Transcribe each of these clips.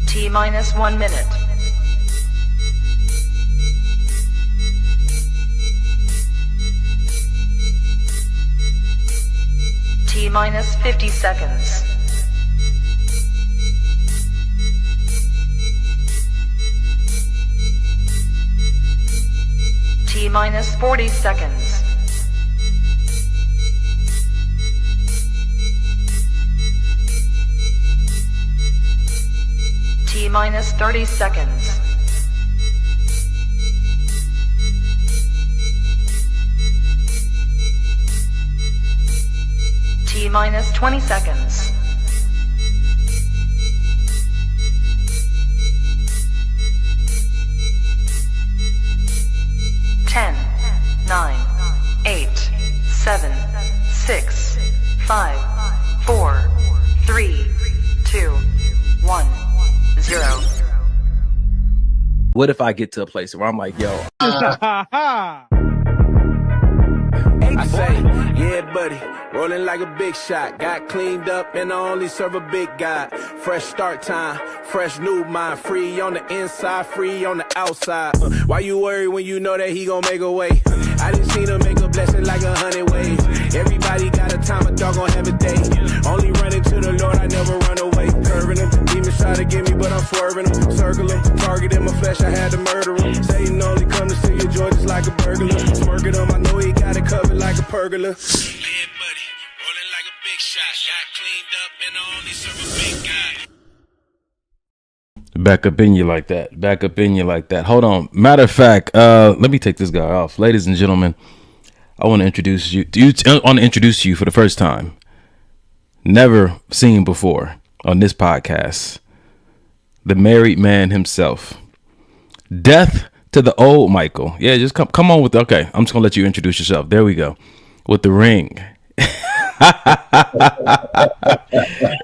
T-minus 1 minute. T-minus 50 seconds. T-minus 40 seconds. T-minus 30 seconds. T-minus 20 seconds. Ten, 9, 8, 7, 6, 5, 4, 3, 2, 1. 0. What if I get to a place where I'm like, yo, I say, yeah, buddy, rolling like a big shot. Got cleaned up and I only serve a big guy. Fresh start time, fresh new mind. Free on the inside, free on the outside. Why you worry when you know that he gon' make a way? I done seen him make a blessing like 100 ways. Everybody got a time, a dog gon' have a day. Only running to the Lord, I never run away. Curving him, demons try to get me, but I'm swerving him. Circle him, target in my flesh, I had to murder him. Satan only come to see your joy just like a burglar. Smirking him, I know he got it covered like a pergola. Yeah, buddy, rolling like a big shot. Got cleaned up and I only serve a big guy. back up in you like that. Back up in you like that. Hold on. Matter of fact, let me take this guy off. Ladies and gentlemen, I want to introduce you. I want to introduce you for the first time. Never seen before on this podcast. The married man himself. Death to the old Michael. Yeah, just come on with okay. I'm just gonna let you introduce yourself. There we go. With the ring.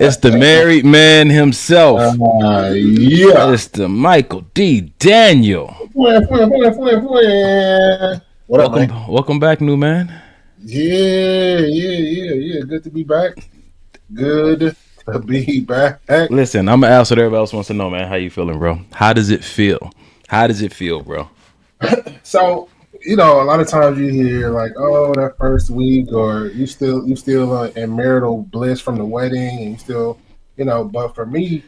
It's the married man himself. Yeah. It's the Michael D. Daniel. What up, man? Welcome back, new man. Yeah. Good to be back. Good to be back. Listen, I'm gonna ask what everybody else wants to know, man. How you feeling, bro? How does it feel? How does it feel, bro? So, a lot of times you hear like, oh, that first week, or you still in marital bliss from the wedding, and you still, but for me,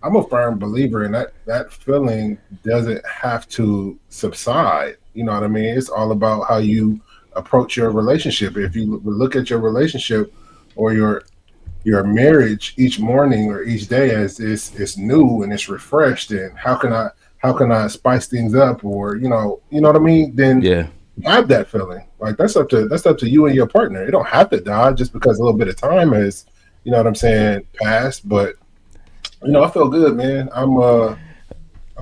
I'm a firm believer in that feeling doesn't have to subside. You know what I mean? It's all about how you approach your relationship. If you look at your relationship or your marriage each morning or each day as it's new and it's refreshed, and how can I spice things up, or you know what I mean? Then have that feeling. Like that's up to you and your partner. It don't have to die just because a little bit of time has, passed. But I feel good, man. I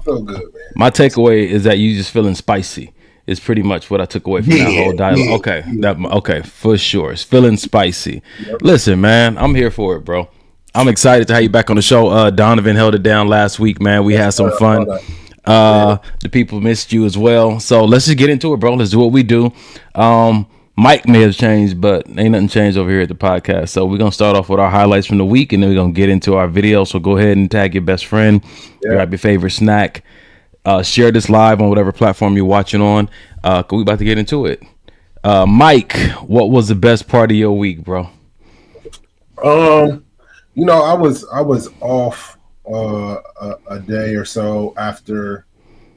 feel good, man. My takeaway is that you just feeling spicy. It's pretty much what I took away from that whole dialogue. Okay, for sure. It's feeling spicy. Yep. Listen, man, I'm here for it, bro. I'm excited to have you back on the show. Donovan held it down last week, man. We had some fun. The people missed you as well. So let's just get into it, bro. Let's do what we do. Mike may have changed, but ain't nothing changed over here at the podcast. So we're going to start off with our highlights from the week, and then we're going to get into our video. So go ahead and tag your best friend, grab your favorite snack, share this live on whatever platform you're watching on. We about to get into it. Mike, what was the best part of your week, bro? I was off a day or so after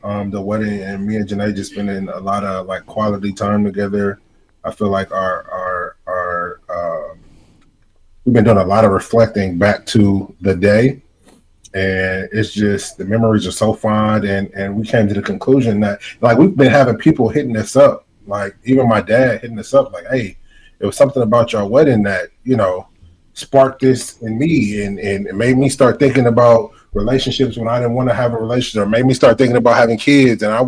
the wedding, and me and Janae just spending a lot of like quality time together. I feel like our we've been doing a lot of reflecting back to the day, and it's just the memories are so fond, and we came to the conclusion that like we've been having people hitting us up, like even my dad hitting us up like, hey, it was something about your wedding that, you know, sparked this in me and it made me start thinking about relationships when I didn't want to have a relationship, or made me start thinking about having kids and I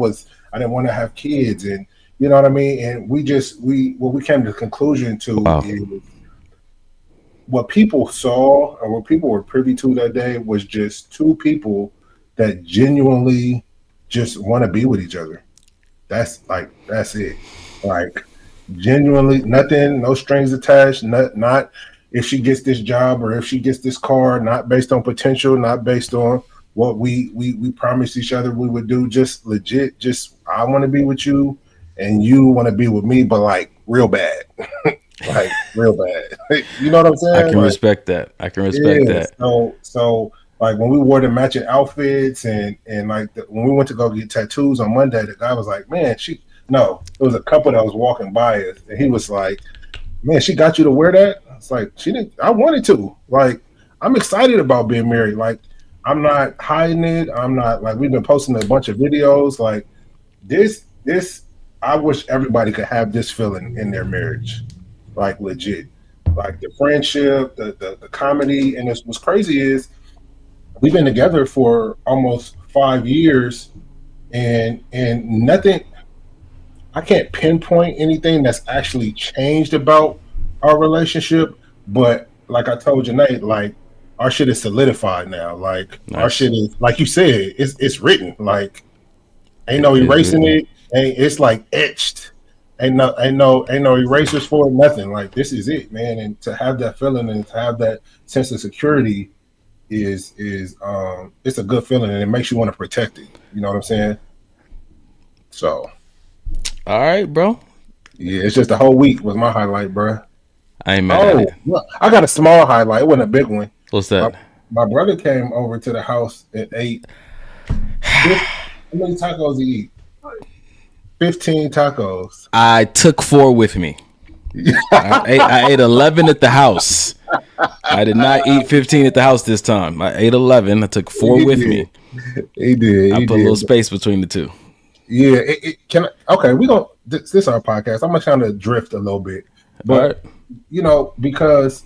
didn't want to have kids, and you know what I mean? And we came to the conclusion to is what people saw or what people were privy to that day was just two people that genuinely just want to be with each other. That's it. Like genuinely nothing, no strings attached, not if she gets this job or if she gets this car, not based on potential, not based on what we promised each other we would do, just legit, just I want to be with you and you want to be with me, but like real bad. Like real bad. You know what I'm saying? I can respect that. I can respect that. So like when we wore the matching outfits and like when we went to go get tattoos on Monday, the guy was like, man, it was a couple that was walking by us and he was like, man, she got you to wear that? It's like, she didn't, I wanted to. Like, I'm excited about being married. Like, I'm not hiding it. I'm not, like, we've been posting a bunch of videos. Like, this, I wish everybody could have this feeling in their marriage. Like, legit. Like, the friendship, the comedy. And what's crazy is we've been together for almost 5 years and nothing, I can't pinpoint anything that's actually changed about our relationship, but like I told Janae, like our shit is solidified now. Like our shit is, like you said, it's written. Like ain't no erasing it. It's like etched. Ain't no erasers for it. Nothing. Like this is it, man. And to have that feeling and to have that sense of security is it's a good feeling, and it makes you want to protect it. You know what I'm saying? So. All right, bro. Yeah, it's just the whole week was my highlight, bro. I ain't mad at it. Look, I got a small highlight. It wasn't a big one. What's that? My brother came over to the house and ate. How many tacos did he eat? 15 tacos. I took 4 with me. I ate 11 at the house. I did not eat 15 at the house this time. I ate 11. I took 4 with me. He did. I put a little space between the two. Yeah, this is our podcast. I'm gonna kind of drift a little bit, but you know, because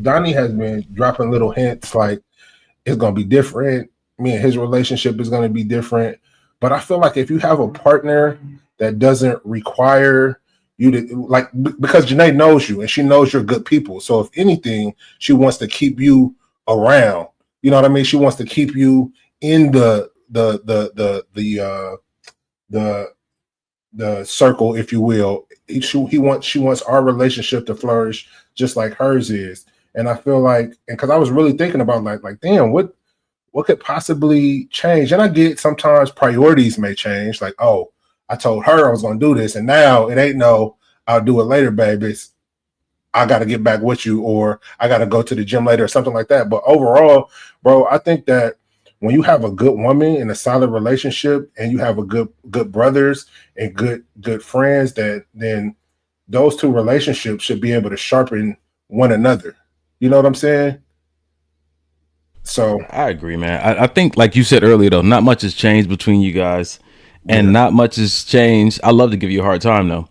Donnie has been dropping little hints like it's gonna be different. Me and his relationship is gonna be different. But I feel like if you have a partner that doesn't require you to like, because Janae knows you and she knows you're good people. So if anything, she wants to keep you around. You know what I mean? She wants to keep you in the circle, if you will. She wants our relationship to flourish just like hers is. And I feel like, and because I was really thinking about like damn, what could possibly change? And I get sometimes priorities may change. Like, oh, I told her I was gonna do this, and now it ain't no I'll do it later, baby. It's I got to get back with you, or I got to go to the gym later, or something like that. But overall, bro, I think that when you have a good woman in a solid relationship and you have a good brothers and good friends, that then those two relationships should be able to sharpen one another. You know what I'm saying? So I agree, man. I think, like you said earlier, though, not much has changed between you guys, and not much has changed. I love to give you a hard time though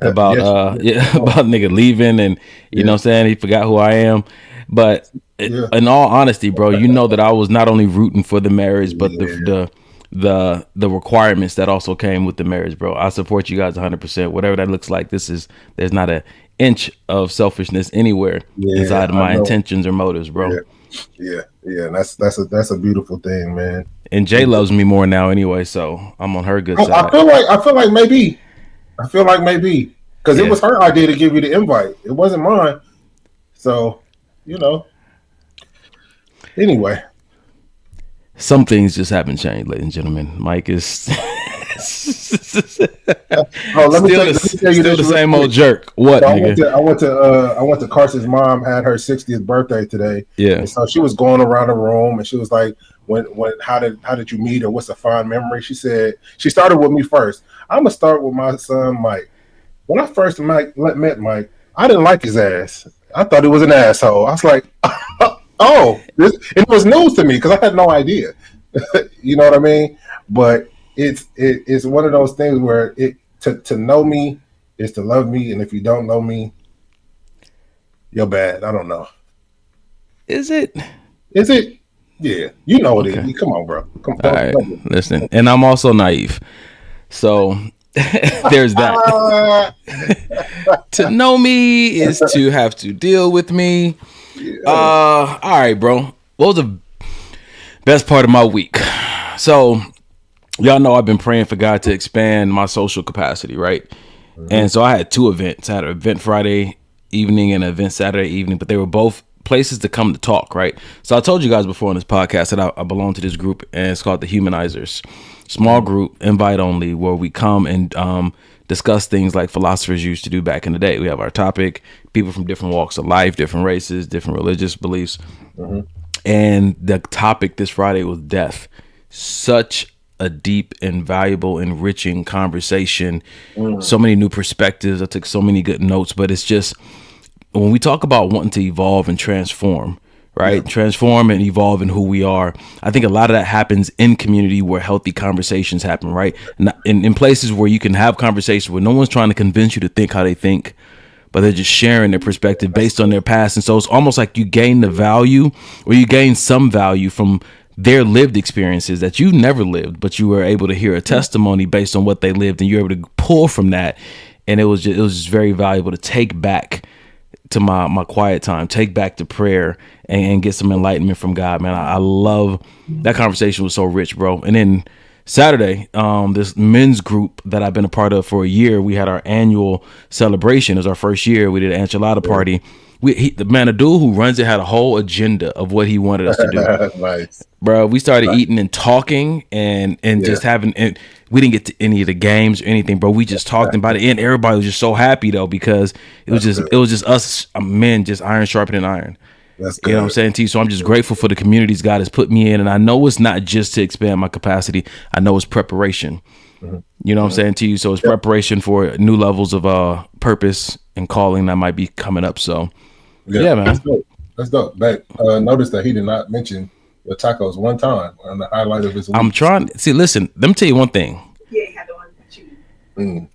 about about nigga leaving, and you know what I'm saying, he forgot who I am. But in all honesty, bro, you know that I was not only rooting for the marriage, but the requirements that also came with the marriage, bro. I support you guys 100%. Whatever that looks like, there's not an inch of selfishness anywhere inside of my intentions or motives, bro. Yeah. That's a beautiful thing, man. And Jay loves me more now anyway, so I'm on her good side. I feel like maybe because it was her idea to give you the invite. It wasn't mine. So, you know. Anyway, some things just haven't changed, ladies and gentlemen. Mike is let me tell you still the same old jerk. What? So I went to Carson's mom had her 60th birthday today. Yeah. And so she was going around the room and she was like, how did you meet, or what's a fond memory? She said she started with me first. I'm gonna start with my son Mike. When I first met Mike, I didn't like his ass. I thought he was an asshole. I was like, oh, it was news to me because I had no idea. You know what I mean? But it's one of those things where to know me is to love me, and if you don't know me, You're bad. I don't know. Is it? Is it? Yeah. You know it is. Come on, bro. Come on. All right. Listen, and I'm also naive. So there's that. To know me is to have to deal with me. Yeah. All right, bro. What was the best part of my week? So y'all know I've been praying for God to expand my social capacity, right? Mm-hmm. And so I had 2 events. I had an event Friday evening and an event Saturday evening, but they were both places to come to talk, right? So I told you guys before on this podcast that I belong to this group, and it's called the Humanizers. Small group, invite only, where we come and discuss things like philosophers used to do back in the day. We have our topic, people from different walks of life, different races, different religious beliefs. Mm-hmm. And the topic this Friday was death. Such a deep and valuable, enriching conversation. So many new perspectives. I took so many good notes, but it's just, when we talk about wanting to evolve and transform, right? Yeah. Transform and evolve in who we are. I think a lot of that happens in community where healthy conversations happen, right? In places where you can have conversations where no one's trying to convince you to think how they think, but they're just sharing their perspective based on their past. And so it's almost like you gain the value, or you gain some value from their lived experiences that you never lived, but you were able to hear a testimony based on what they lived, and you're able to pull from that. And it was just very valuable to take back to my quiet time, take back to prayer, and get some enlightenment from God, man. I love that conversation. Was so rich, bro. And then Saturday, this men's group that I've been a part of for a year, we had our annual celebration. It was our first year. We did an enchilada party. The dude who runs it had a whole agenda of what he wanted us to do. Nice. Bro, we started eating and talking and just having, and we didn't get to any of the games or anything, bro. We just talked, and by the end, everybody was just so happy though, because it was just us men, just iron sharpening iron. That's good. You know what I'm saying to you? So I'm just grateful for the communities God has put me in, and I know it's not just to expand my capacity. I know it's preparation. Mm-hmm. You know what I'm saying to you? So it's preparation for new levels of purpose and calling that might be coming up. So yeah, man. That's dope. But notice that he did not mention the tacos one time on the highlight of his week. I'm trying. See, listen, let me tell you one thing. Yeah, he had the one that you.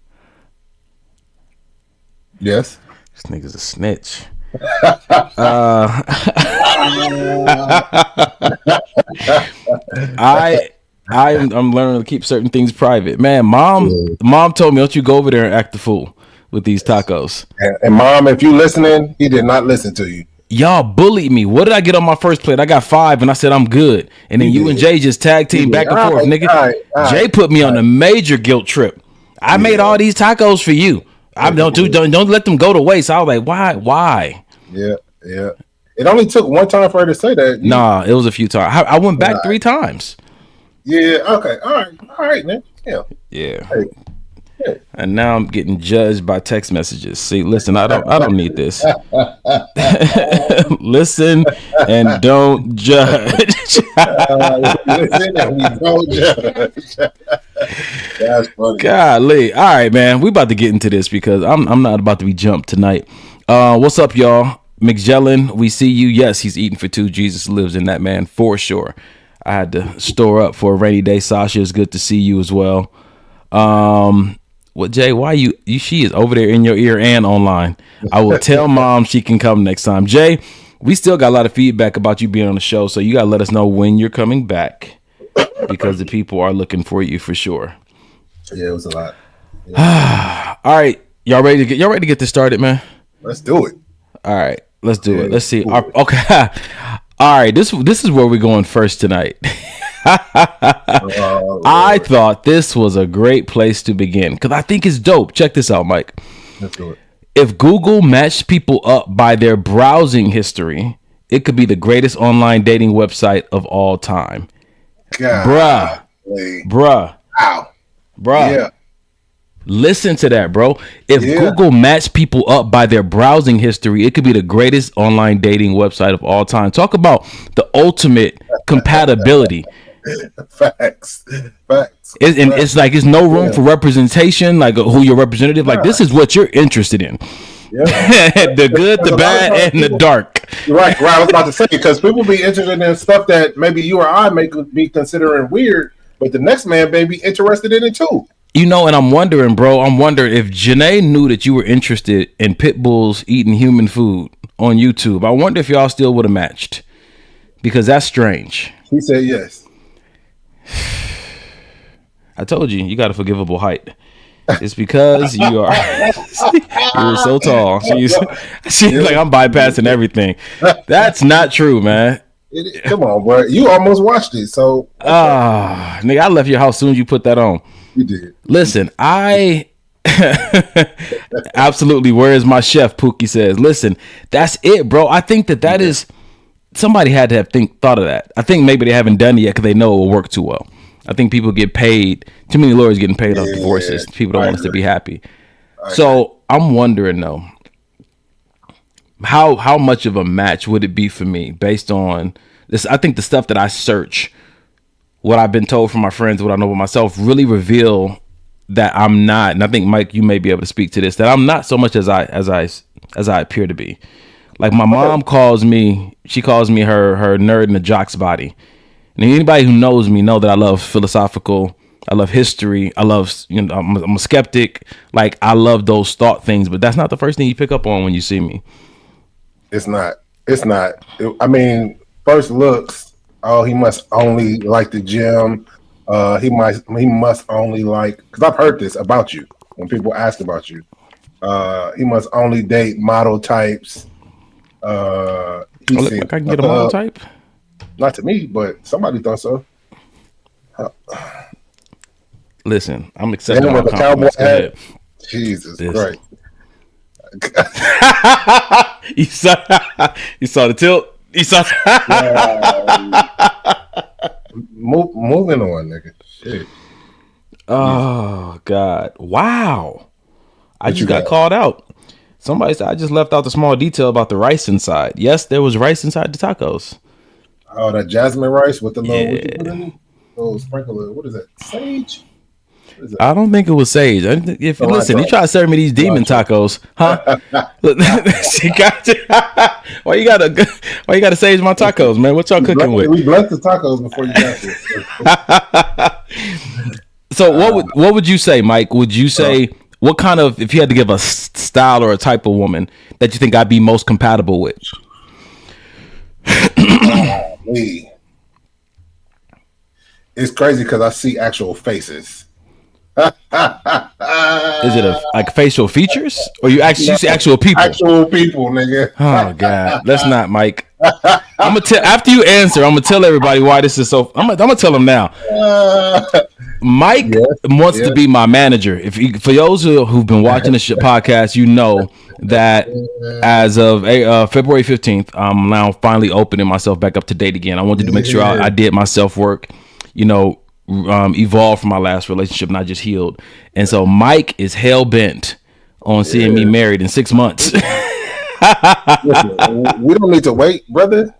Yes. This nigga's a snitch. I'm learning to keep certain things private. Man, mom told me, don't you go over there and act the fool with these tacos. And mom, if you listening, he did not listen to you. Y'all bullied me. What did I get on my first plate? I got 5, and I said I'm good. And then you and Jay just tag team back and forth, nigga. All right. Jay put me on a major guilt trip. I made all these tacos for you. Don't let them go to waste. I was like, why? Yeah. It only took one time for her to say that. Nah, it was a few times. I went back 3 times. Yeah. Okay. All right, man. Yeah. Hey. And now I'm getting judged by text messages. See, listen, I don't need this. Listen and don't judge. Listen and we don't judge. That's funny. Golly. All right, man. We about to get into this because I'm not about to be jumped tonight. What's up, y'all? McJellin, we see you. Yes, he's eating for 2. Jesus lives in that man for sure. I had to store up for a rainy day. Sasha, it's good to see you as well. What, Jay, why she is over there in your ear and online. I will tell mom she can come next time. Jay, we still got a lot of feedback about you being on the show, so you got to let us know when you're coming back, because the people are looking for you for sure. Yeah, it was a lot. Yeah. All right. Y'all ready to get this started, man? Let's do it. All right. Let's do it. Let's see. Okay. All right. This is where we're going first tonight. I thought this was a great place to begin because I think it's dope. Check this out, Mike. Let's do it. If Google matched people up by their browsing history, it could be the greatest online dating website of all time. God. Bruh. Wow. Bruh. Yeah. Listen to that, bro. If Google matched people up by their browsing history, it could be the greatest online dating website of all time. Talk about the ultimate compatibility. Facts. It's like there's no room for representation, like who your representative. Like this is what you're interested in. Yeah. The good, the bad, and the dark. Right. I was about to say, because people be interested in stuff that maybe you or I may be considering weird, but the next man may be interested in it too. You know, and I'm wondering if Janae knew that you were interested in pit bulls eating human food on YouTube. I wonder if y'all still would have matched, because that's strange. He said yes. I told you got a forgivable height. It's because you are you're so tall. She's like, I'm bypassing everything. That's not true, man. Come on, bro. You almost watched it, so nigga, I left your house soon as you put that on. You did. Listen, I absolutely. Where is my chef? Pookie says. Listen, that's it, bro. I think that is somebody had to have thought of that. I think maybe they haven't done it yet because they know it will work too well. I think people get paid. Too many lawyers getting paid off divorces. People don't want us to be happy. So I'm wondering though, how much of a match would it be for me based on this? I think the stuff that I search, what I've been told from my friends, what I know about myself, really reveal that I'm not. And I think Mike, you may be able to speak to this. That I'm not so much as I appear to be. Like my mom calls me. She calls me her nerd in the jock's body. And anybody who knows me know that I love philosophical. I love history. I love, I'm a skeptic. Like I love those thought things. But that's not the first thing you pick up on when you see me. It's not. I mean, first looks. Oh, he must only like the gym. He must only like, because I've heard this about you when people ask about you. He must only date model types. I can get a model type. Not to me, but somebody thought so. Listen, I'm accepting with a cowboy hat. Jesus Christ. You saw the tilt. You saw. Moving on, nigga. Shit. Oh God! Wow! I just got called out. Somebody said I just left out the small detail about the rice inside. Yes, there was rice inside the tacos. Oh, that jasmine rice with the little sprinkle. What is that? Sage? I don't think it was sage. You try to serve me these demon tacos, huh? She got you. Why you gotta sage my tacos, man? What y'all cooking with? We blessed the tacos before you got here. So what would you say, Mike? Would you say what kind of, if you had to give a style or a type of woman that you think I'd be most compatible with? It's crazy because I see actual faces. Is it like facial features, or you see actual people? Actual people, nigga. Oh God, let's not, Mike. I'm gonna tell after you answer. I'm gonna tell everybody why this is so. I'm gonna tell them now. Mike wants to be my manager. For those who've been watching this podcast, you know that as of February 15th, I'm now finally opening myself back up to date again. I wanted to make sure I did my self work. Evolved from my last relationship, not just healed. And so Mike is hell bent on seeing me married in 6 months. Listen, we don't need to wait, brother.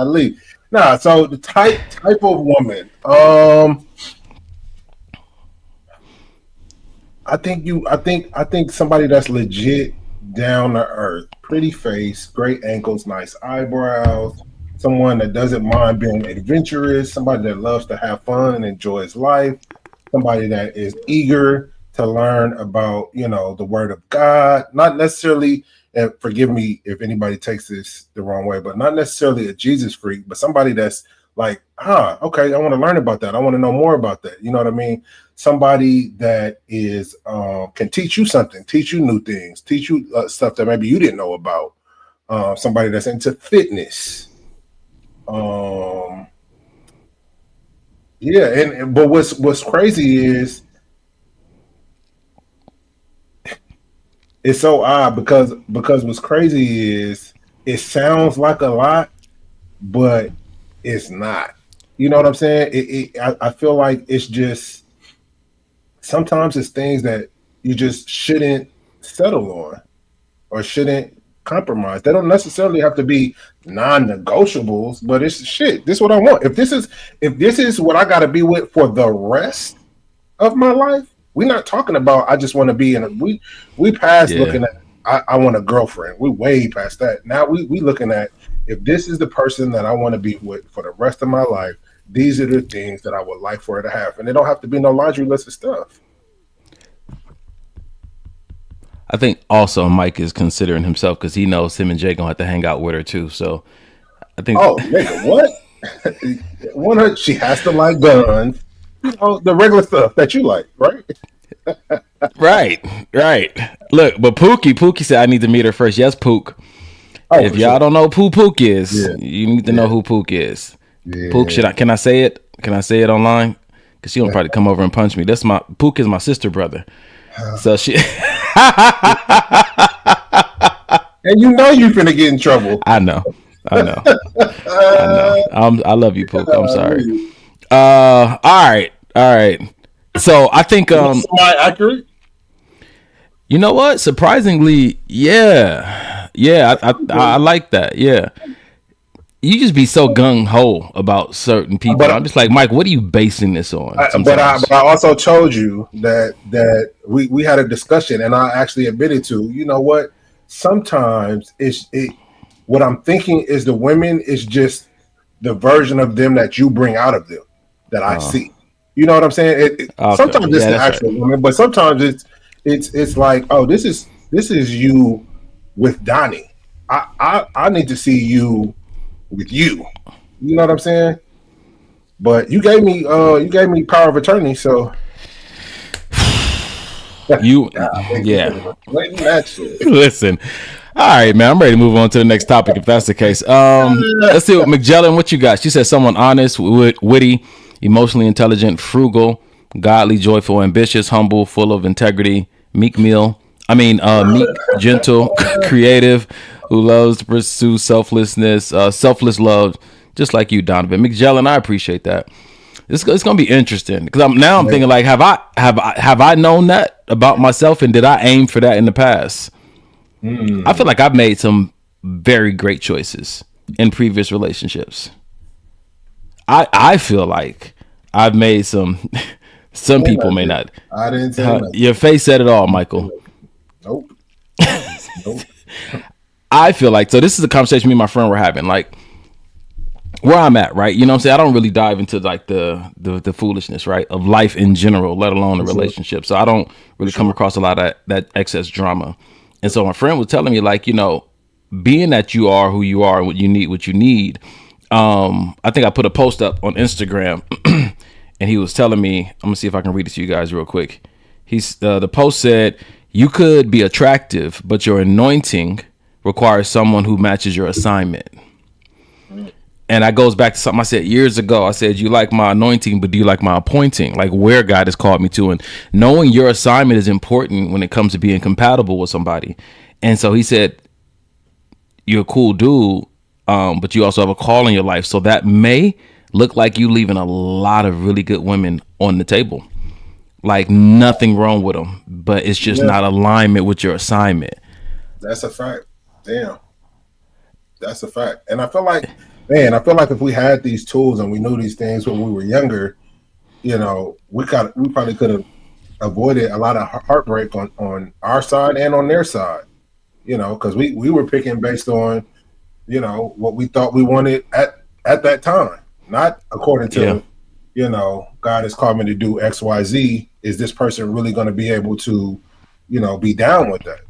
Lee. Nah, so the type of woman. I think somebody that's legit down to earth, pretty face, great ankles, nice eyebrows. Someone that doesn't mind being adventurous, somebody that loves to have fun and enjoys life, somebody that is eager to learn about, the word of God, not necessarily, and forgive me if anybody takes this the wrong way, but not necessarily a Jesus freak, but somebody that's like, okay, I want to learn about that. I want to know more about that. You know what I mean? Somebody that is, can teach you something, teach you new things, teach you stuff that maybe you didn't know about. Somebody that's into fitness. But what's crazy is it's so odd because what's crazy is it sounds like a lot, but it's not. You know what I'm saying? I feel like it's just sometimes it's things that you just shouldn't settle on or shouldn't compromise. They don't necessarily have to be non-negotiables, but it's shit. This is what I want. If this is what I got to be with for the rest of my life, we're not talking about I just want to be in a we past looking at I want a girlfriend. We way past that. Now we looking at if this is the person that I want to be with for the rest of my life, these are the things that I would like for her to have, and it don't have to be no laundry list of stuff. I think also Mike is considering himself because he knows him and Jay gonna have to hang out with her too. So I think. Oh, nigga, what? She has to like guns. You know, the regular stuff that you like, right? Right. Look, but Pookie said I need to meet her first. Yes, Pook. Oh, If y'all don't know who Pook is, Yeah. you need to know who Pook is. Yeah. Pook, can I say it? Can I say it online? Because she gonna probably come over and punch me. Pook is my sister brother. So she. And you know you finna get in trouble. I know. I love you, Pook. I'm sorry. All right. So I think Somebody accurate? you know what? Surprisingly, yeah. I like that. Yeah. You just be so gung ho about certain people. But I'm just like, Mike, what are you basing this on? But I also told you that we had a discussion, and I actually admitted to, you know what? Sometimes what I'm thinking is the women is just the version of them that you bring out of them that I see. You know what I'm saying? Okay. Sometimes it's the actual woman, but sometimes it's like, oh, this is you with Donnie. I need to see you with you. You know what I'm saying? But you gave me power of attorney, so Listen. All right, man. I'm ready to move on to the next topic if that's the case. Let's see what McJellen, what you got? She said someone honest, witty, emotionally intelligent, frugal, godly, joyful, ambitious, humble, full of integrity, meek, gentle, creative, who loves to pursue selfless love, just like you, Donovan. McJellen, I appreciate that. It's gonna be interesting because I'm thinking like, have I known that about myself, and did I aim for that in the past? I feel like I've made some very great choices in previous relationships. I feel like I've made some people may not. I didn't say that. Your face said it all, Michael. Nope. I feel like, so this is a conversation me and my friend were having, like where I'm at, right? You know what I'm saying? I don't really dive into like the foolishness, right, of life in general, let alone a relationship. So I don't really come across a lot of that excess drama. And so my friend was telling me, like, you know, being that you are who you are and what you need. I think I put a post up on Instagram and he was telling me, I'm gonna see if I can read it to you guys real quick. The post said, you could be attractive, but your anointing requires someone who matches your assignment. And that goes back to something I said years ago. I said, you like my anointing, but do you like my appointing? Like where God has called me to. And knowing your assignment is important when it comes to being compatible with somebody. And so he said, you're a cool dude, but you also have a call in your life. So that may look like you leaving a lot of really good women on the table. Like nothing wrong with them, but it's just not alignment with your assignment. That's a fact. Damn. That's a fact. And I feel like if we had these tools and we knew these things when we were younger, you know, we probably could have avoided a lot of heartbreak on our side and on their side, you know, because we were picking based on, you know, what we thought we wanted at that time, not according to, you know, God has called me to do X, Y, Z. Is this person really going to be able to, you know, be down with that?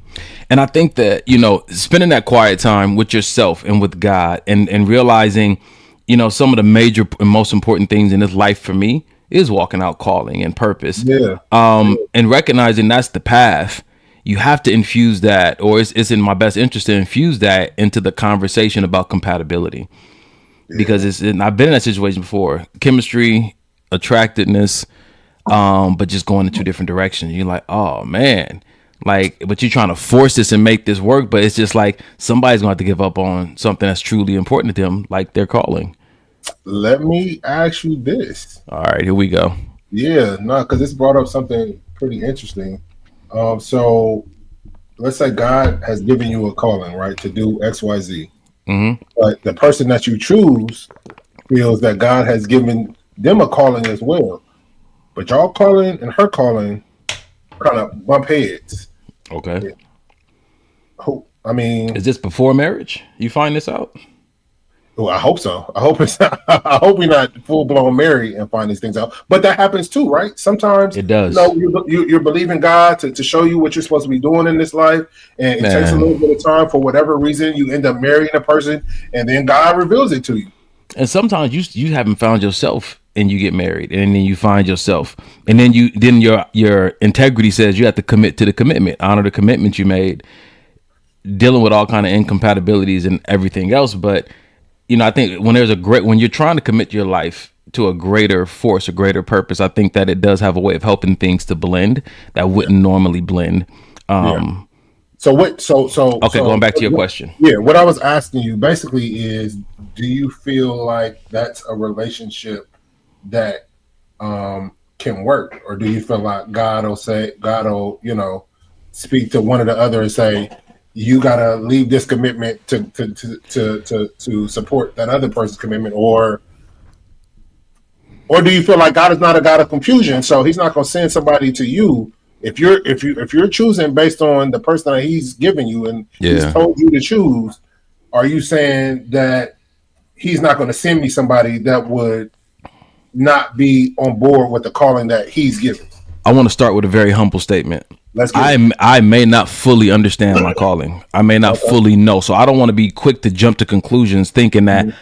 And I think that, you know, spending that quiet time with yourself and with God and realizing, you know, some of the major and most important things in this life for me is walking out calling and purpose. And recognizing that's the path. You have to infuse that, or it's in my best interest to infuse that into the conversation about compatibility. Because I've been in that situation before. Chemistry, attractiveness, but just going in two different directions. You're like, oh man. Like, but you're trying to force this and make this work, but it's just like somebody's going to have to give up on something that's truly important to them, like their calling. Let me ask you this. All right, here we go. Yeah, no, because this brought up something pretty interesting. So let's say God has given you a calling, right, to do X, Y, Z. Mm-hmm. But the person that you choose feels that God has given them a calling as well. But y'all calling and her calling kind of bump heads. Okay. I mean, is this before marriage? You find this out? Well, I hope so. I hope it's not, I hope we're not full blown married and find these things out. But that happens too, right? Sometimes It does. You're believing God to show you what you're supposed to be doing in this life, and it takes a little bit of time for whatever reason. You end up marrying a person, and then God reveals it to you. And sometimes you haven't found yourself, and you get married, and then you find yourself, and then your integrity says you have to commit to the commitment, honor the commitment you made, dealing with all kind of incompatibilities and everything else, but. I think when you're trying to commit your life to a greater force, a greater purpose, I think that it does have a way of helping things to blend that wouldn't normally blend. Okay, going back to your question. Yeah, what I was asking you basically is, do you feel like that's a relationship that can work, or do you feel like God will speak to one or the other and say, you gotta leave this commitment to support that other person's commitment, or do you feel like God is not a God of confusion, so He's not gonna send somebody to you if you're choosing based on the person that He's given you and He's told you to choose? Are you saying that He's not going to send me somebody that would not be on board with the calling that He's given? I want to start with a very humble statement. I may not fully understand my calling. I may not fully know. So I don't want to be quick to jump to conclusions thinking that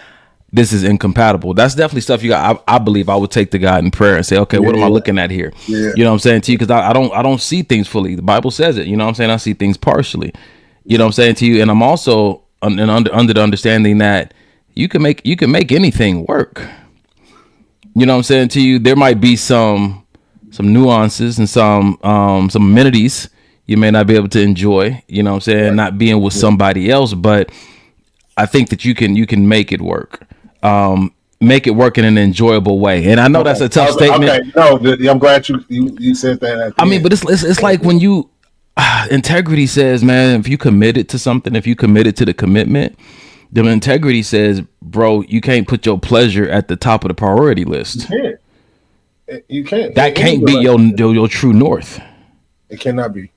this is incompatible. That's definitely stuff you got. I believe I would take to God in prayer and say, okay, what am I looking at here? Yeah. You know what I'm saying to you? Because I don't see things fully. The Bible says it. You know what I'm saying? I see things partially. You know what I'm saying to you? And I'm also under the understanding that you can make anything work. You know what I'm saying to you? There might be some nuances and some amenities you may not be able to enjoy, you know what I'm saying, right. Not being with somebody else, but I think that you can make it work. Make it work in an enjoyable way. And I know that's a tough statement. Okay, no, I'm glad you said that. I mean, but it's like when you integrity says, man, if you committed to something, if you committed to the commitment, then integrity says, bro, you can't put your pleasure at the top of the priority list. You can't. That can't be your true north. It cannot be.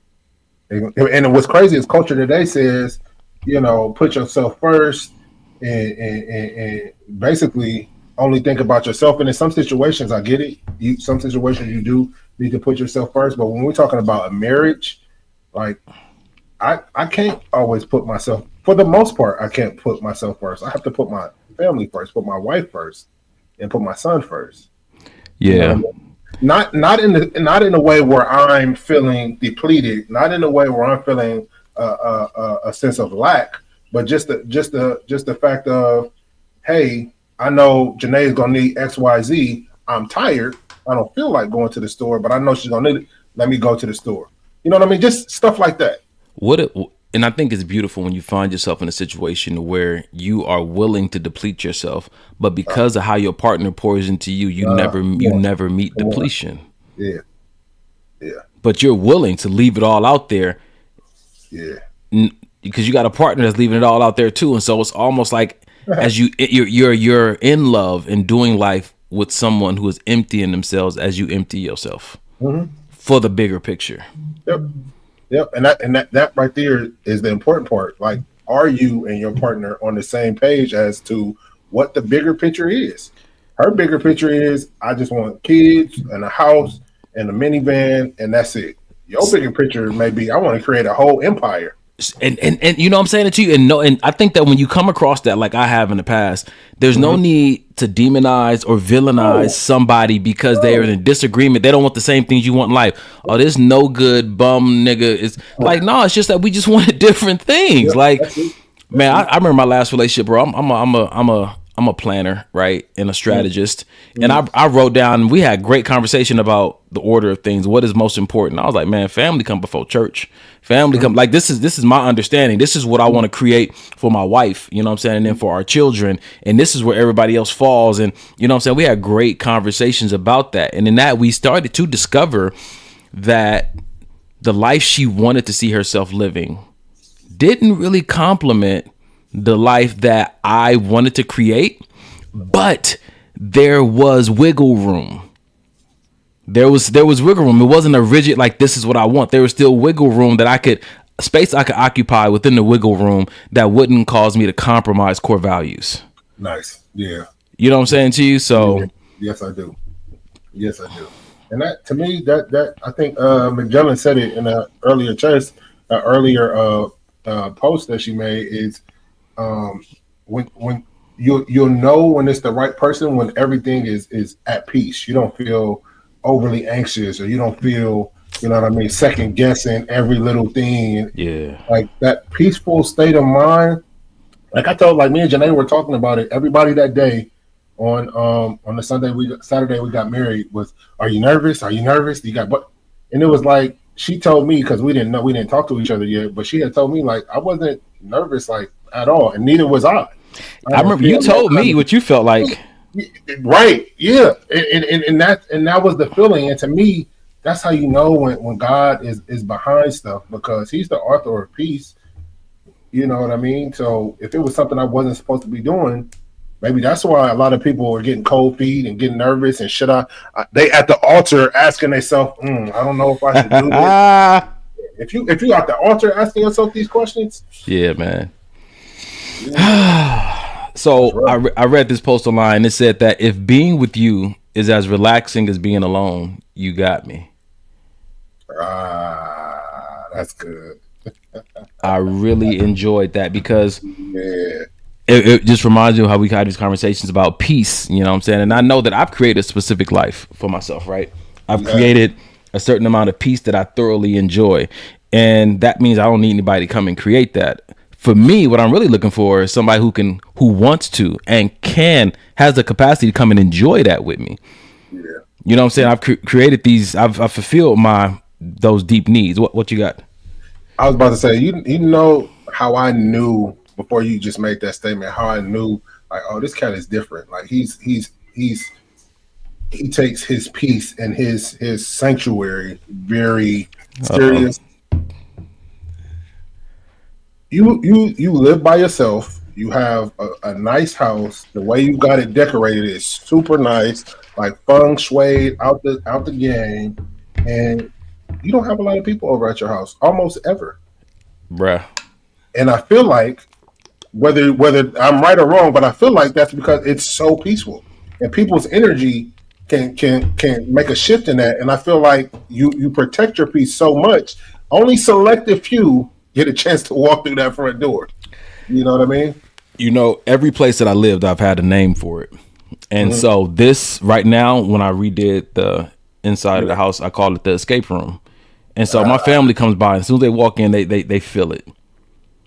And what's crazy is culture today says, put yourself first and basically only think about yourself. And in some situations, I get it. Some situations you do need to put yourself first. But when we're talking about a marriage, like I can't always put myself, for the most part, I can't put myself first. I have to put my family first, put my wife first, and put my son first. Yeah. Not in a way where I'm feeling depleted, not in a way where I'm feeling a sense of lack, but just the fact of, hey, I know Janae is gonna need XYZ. I'm tired. I don't feel like going to the store, but I know she's gonna need it. Let me go to the store. You know what I mean? Just stuff like that. And I think it's beautiful when you find yourself in a situation where you are willing to deplete yourself, but because of how your partner pours into you, you never meet depletion. Yeah. But you're willing to leave it all out there. Yeah. Because you got a partner that's leaving it all out there too, and so it's almost like as you're in love and doing life with someone who is emptying themselves as you empty yourself for the bigger picture. Yep, and that right there is the important part. Like, are you and your partner on the same page as to what the bigger picture is? Her bigger picture is, I just want kids and a house and a minivan, and that's it. Your bigger picture may be, I want to create a whole empire. And you know what I'm saying it to you, and I think that when you come across that, like I have in the past, there's no need to demonize or villainize somebody because they're in a disagreement. They don't want the same things you want in life. Oh, this no good bum nigga is like, no, it's just that we just wanted different things. Like, man, I remember my last relationship, bro. I'm a planner, right, and a strategist, and I wrote down. We had great conversation about the order of things. What is most important? I was like, man, family come before church. Family come, like this is my understanding. This is what I want to create for my wife, you know what I'm saying, and then for our children. And this is where everybody else falls. And you know what I'm saying, we had great conversations about that. And in that, we started to discover that the life she wanted to see herself living didn't really complement the life that I wanted to create, but there was wiggle room. There was wiggle room. It wasn't a rigid, like, this is what I want. There was still wiggle room that I could occupy within the wiggle room that wouldn't cause me to compromise core values. Nice. Yeah. You know what I'm saying to you? So Yes, I do. Yes, I do. And that, to me, that I think Magellan said it in an earlier post that she made is when you'll know when it's the right person when everything is at peace. You don't feel overly anxious, or you don't feel, you know what I mean, second guessing every little thing. yeah. Like that peaceful state of mind. Like I told, like me and Janae were talking about it. Everybody that day on the Saturday we got married was, are you nervous? Are you nervous? You got what? And it was like she told me, because we didn't talk to each other yet, but she had told me like I wasn't nervous like at all, and neither was I. I remember you told me what you felt like. Right. Yeah. And that was the feeling. And to me, that's how you know when God is behind stuff, because he's the author of peace. You know what I mean? So if it was something I wasn't supposed to be doing, maybe that's why a lot of people are getting cold feet and getting nervous, and they at the altar asking themselves, I don't know if I should do this. If you at the altar asking yourself these questions. Yeah, man. So I read this post online. It said that if being with you is as relaxing as being alone, you got me. That's good. I really enjoyed that, because it just reminds you of how we had these conversations about peace. You know what I'm saying? And I know that I've created a specific life for myself, right? I've created a certain amount of peace that I thoroughly enjoy. And that means I don't need anybody to come and create that. For me, what I'm really looking for is somebody who wants to and has the capacity to come and enjoy that with me. Yeah. You know what I'm saying? I've created these. I've fulfilled those deep needs. What you got? I was about to say, you know how I knew before you just made that statement, how I knew like, oh, this cat is different. Like he takes his peace and his sanctuary very serious. You live by yourself. You have a nice house. The way you got it decorated is super nice, like feng shui out the game, and you don't have a lot of people over at your house almost ever, bruh. And I feel like whether I'm right or wrong, but I feel like that's because it's so peaceful, and people's energy can make a shift in that. And I feel like you protect your peace so much. Only selective few get a chance to walk through that front door. You know what I mean? You know, every place that I lived, I've had a name for it. And so this right now, when I redid the inside of the house, I call it the escape room. And so my family comes by, and as soon as they walk in, they feel it.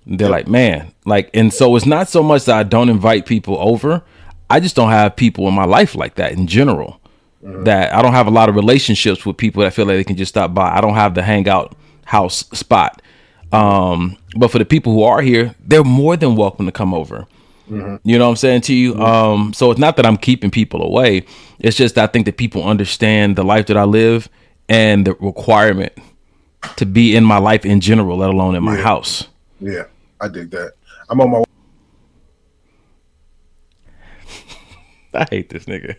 They're like, man, like, and so it's not so much that I don't invite people over. I just don't have people in my life like that in general. That I don't have a lot of relationships with people that feel like they can just stop by. I don't have the hangout house spot. But for the people who are here, they're more than welcome to come over. You know what I'm saying to you? So it's not that I'm keeping people away. It's just that I think that people understand the life that I live and the requirement to be in my life in general, let alone in my house. Yeah, I dig that. I'm on my way. I hate this nigga.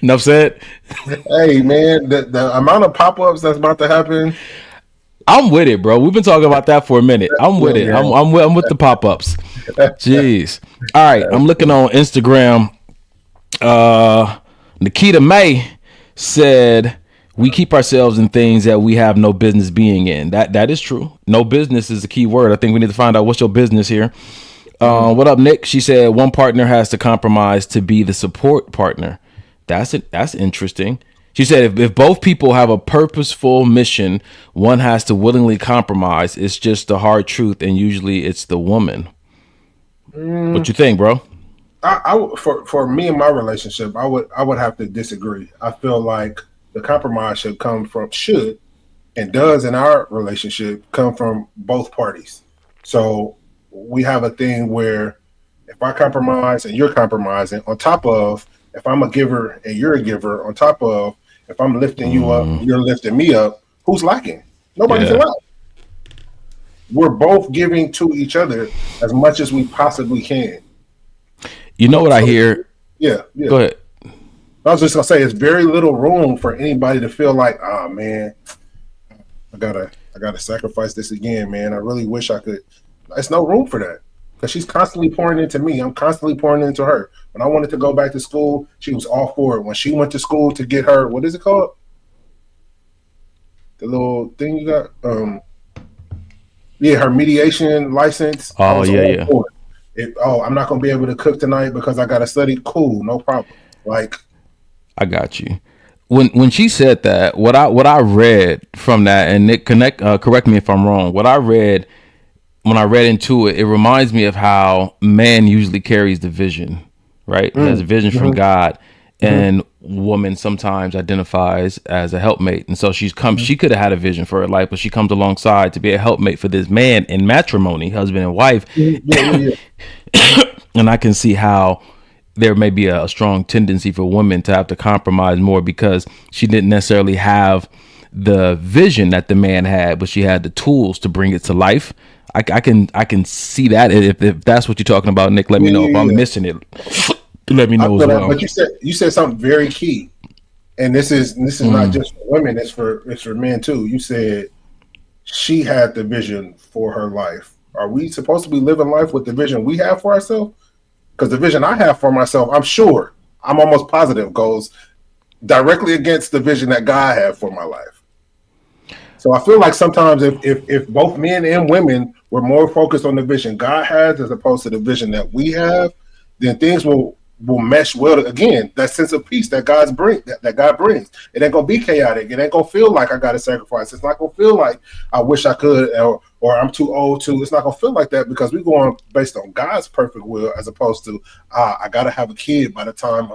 Enough said. Hey man, the amount of pop-ups that's about to happen. I'm with it, bro. We've been talking about that for a minute. I'm with it. I'm with the pop-ups. Jeez. All right. I'm looking on Instagram. Nikita May said, we keep ourselves in things that we have no business being in. That is true. No business is the key word. I think we need to find out what's your business here. What up, Nick? She said one partner has to compromise to be the support partner. That's interesting. She said if both people have a purposeful mission, one has to willingly compromise. It's just the hard truth, and usually it's the woman. What you think, bro? For me and my relationship, I would have to disagree. I feel like the compromise should and does in our relationship come from both parties. So we have a thing where if I compromise and you're compromising, on top of if I'm a giver and you're a giver, on top of if I'm lifting you up, you're lifting me up, who's lacking? Nobody's allowed. We're both giving to each other as much as we possibly can. You know what I hear? Yeah. Go ahead. I was just gonna say, it's very little room for anybody to feel like, oh man, I gotta sacrifice this again, man. I really wish I could It's no room for that because she's constantly pouring into me. I'm constantly pouring into her. When I wanted to go back to school, she was all for it. When she went to school to get her, what is it called? The little thing you got? Yeah, her mediation license. I was all for it. I'm not going to be able to cook tonight because I got to study. Cool, no problem. Like, I got you. When she said that, what I read from that, and Nick, correct me if I'm wrong. What I read when I read into it, it reminds me of how man usually carries the vision, right? Has a vision from God, and woman sometimes identifies as a helpmate, and so she could have had a vision for her life, but she comes alongside to be a helpmate for this man in matrimony, husband and wife. And I can see how there may be a strong tendency for women to have to compromise more because she didn't necessarily have the vision that the man had, but she had the tools to bring it to life. I can see that. If that's what you're talking about, Nick, let me know if I'm missing it. Let me know as well. But you said something very key, and this is not just for women. It's for men too. You said she had the vision for her life. Are we supposed to be living life with the vision we have for ourselves? Because the vision I have for myself, I'm almost positive, goes directly against the vision that God had for my life. So I feel like sometimes if both men and women were more focused on the vision God has as opposed to the vision that we have, then things will mesh well. Again, that sense of peace that God brings. It ain't gonna be chaotic. It ain't gonna feel like I gotta sacrifice. It's not gonna feel like I wish I could or I'm too old to. It's not gonna feel like that because we're going based on God's perfect will as opposed to I gotta have a kid by the time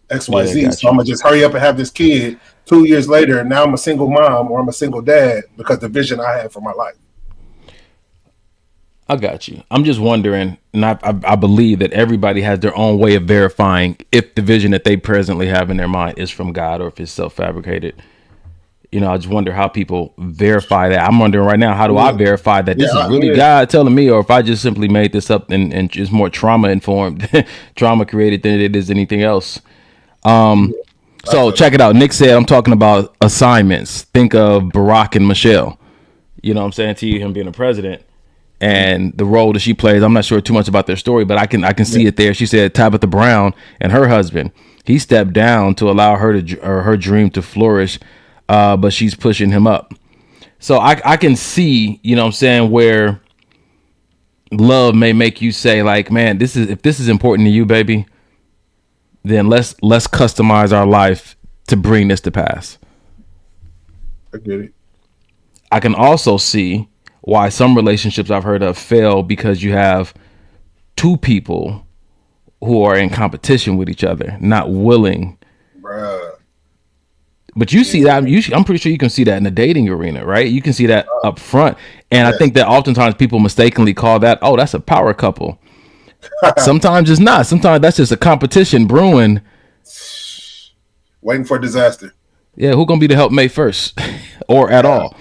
XYZ. Yeah, so I'm gonna just hurry up and have this kid 2 years later, and now I'm a single mom or I'm a single dad because the vision I had for my life. I got you. I'm just wondering, and I believe that everybody has their own way of verifying if the vision that they presently have in their mind is from God or if it's self-fabricated. You know, I just wonder how people verify that. I'm wondering right now, how do I verify that this is really God telling me, or if I just simply made this up and it's more trauma informed, trauma created than it is anything else. So check it out. Nick said, I'm talking about assignments. Think of Barack and Michelle. You know what I'm saying to you, him being a president. And the role that she plays, I'm not sure too much about their story, but I can see it there. She said Tabitha Brown and her husband, he stepped down to allow her dream to flourish, but she's pushing him up. So I can see, you know what I'm saying, where love may make you say like, man, if this is important to you, baby, then let's customize our life to bring this to pass. I get it. I can also see why some relationships I've heard of fail because you have two people who are in competition with each other, not willing. Bruh. But you see that, I'm pretty sure you can see that in the dating arena, right? You can see that up front. And I think that oftentimes people mistakenly call that, oh, that's a power couple. Sometimes it's not. Sometimes that's just a competition brewing. Waiting for disaster. Yeah, who's going to be the helpmate first or at all?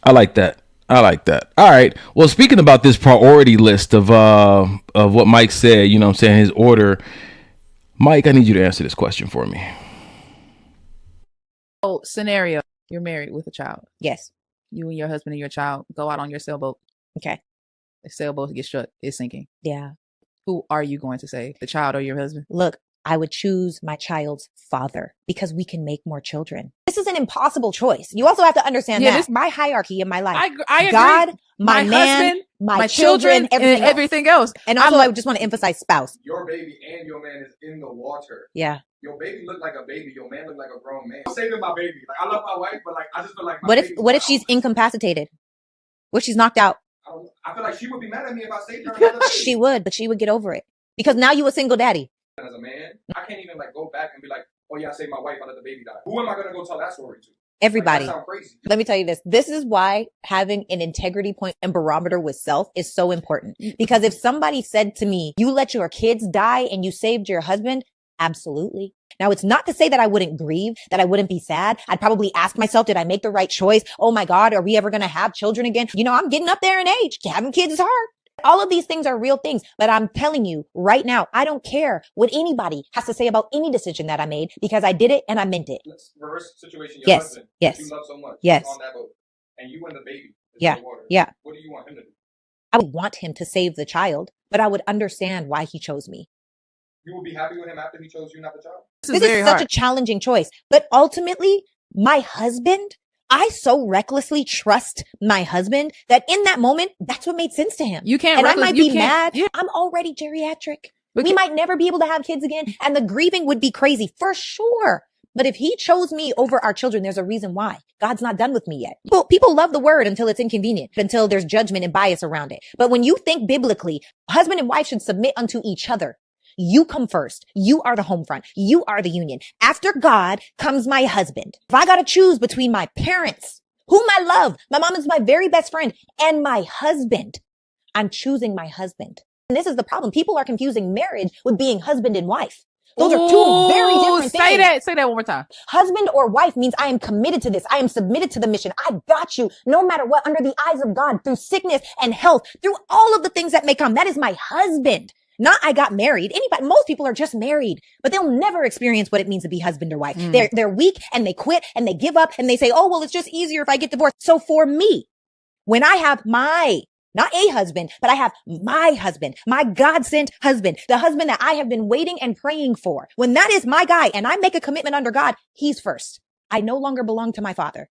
I like that. All right. Well, speaking about this priority list of what Mike said, you know what I'm saying, his order. Mike, I need you to answer this question for me. Oh, scenario. You're married with a child. Yes. You and your husband and your child go out on your sailboat. Okay. The sailboat gets shut. It's sinking. Yeah. Who are you going to save? The child or your husband? Look, I would choose my child's father because we can make more children. This is an impossible choice. You also have to understand that my hierarchy in my life. I agree. God, my man, husband, my children, everything else. And also, I just want to emphasize spouse. Your baby and your man is in the water. Yeah. Your baby look like a baby. Your man look like a grown man. I'm saving my baby. Like, I love my wife, but like I just feel like my What if she's incapacitated? What if she's knocked out? I feel like she would be mad at me if I saved her. She would, but she would get over it because now you a single daddy. As a man, I can't even like go back and be like, oh yeah, I saved my wife, I let the baby die. Who am I gonna go tell that story to? Everybody. Like, that sounds crazy. Let me tell you this. This is why having an integrity point and barometer with self is so important. Because if somebody said to me, you let your kids die and you saved your husband, absolutely. Now, it's not to say that I wouldn't grieve, that I wouldn't be sad. I'd probably ask myself, did I make the right choice? Oh my God, are we ever going to have children again? You know, I'm getting up there in age. Having kids is hard. All of these things are real things, but I'm telling you right now, I don't care what anybody has to say about any decision that I made because I did it and I meant it. Reverse situation. Your husband, yes, you love so much, yes, on that boat, and you and the baby. Yeah, in the water. Yeah. What do you want him to do? I would want him to save the child, but I would understand why he chose me. You would be happy with him after he chose you, not the child? This is such a challenging choice. But ultimately, my husband, I so recklessly trust my husband that in that moment, that's what made sense to him. You can't. And I might be mad. Yeah. I'm already geriatric. We might never be able to have kids again. And the grieving would be crazy for sure. But if he chose me over our children, there's a reason why. God's not done with me yet. People love the word until it's inconvenient, until there's judgment and bias around it. But when you think biblically, husband and wife should submit unto each other. You come first. You are the home front. You are the union. After God comes my husband. If I got to choose between my parents, whom I love, my mom is my very best friend, and my husband, I'm choosing my husband. And this is the problem. People are confusing marriage with being husband and wife. Those are two very different things. Say that one more time. Husband or wife means I am committed to this. I am submitted to the mission. I got you no matter what, under the eyes of God, through sickness and health, through all of the things that may come. That is my husband. Not I got married. Most people are just married, but they'll never experience what it means to be husband or wife. They're weak and they quit and they give up and they say, oh, well, it's just easier if I get divorced. So for me, when I have not a husband, but I have my husband, my God-sent husband, the husband that I have been waiting and praying for. When that is my guy and I make a commitment under God, he's first. I no longer belong to my father.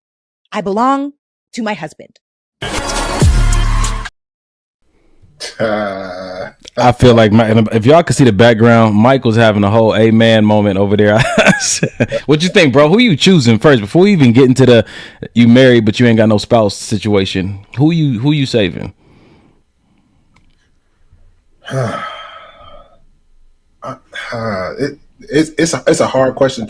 I belong to my husband. I feel like if y'all could see the background, Michael's having a whole amen moment over there. What you think, bro? Who you choosing first before we even get into the you married but you ain't got no spouse situation? Who you saving? It's a hard question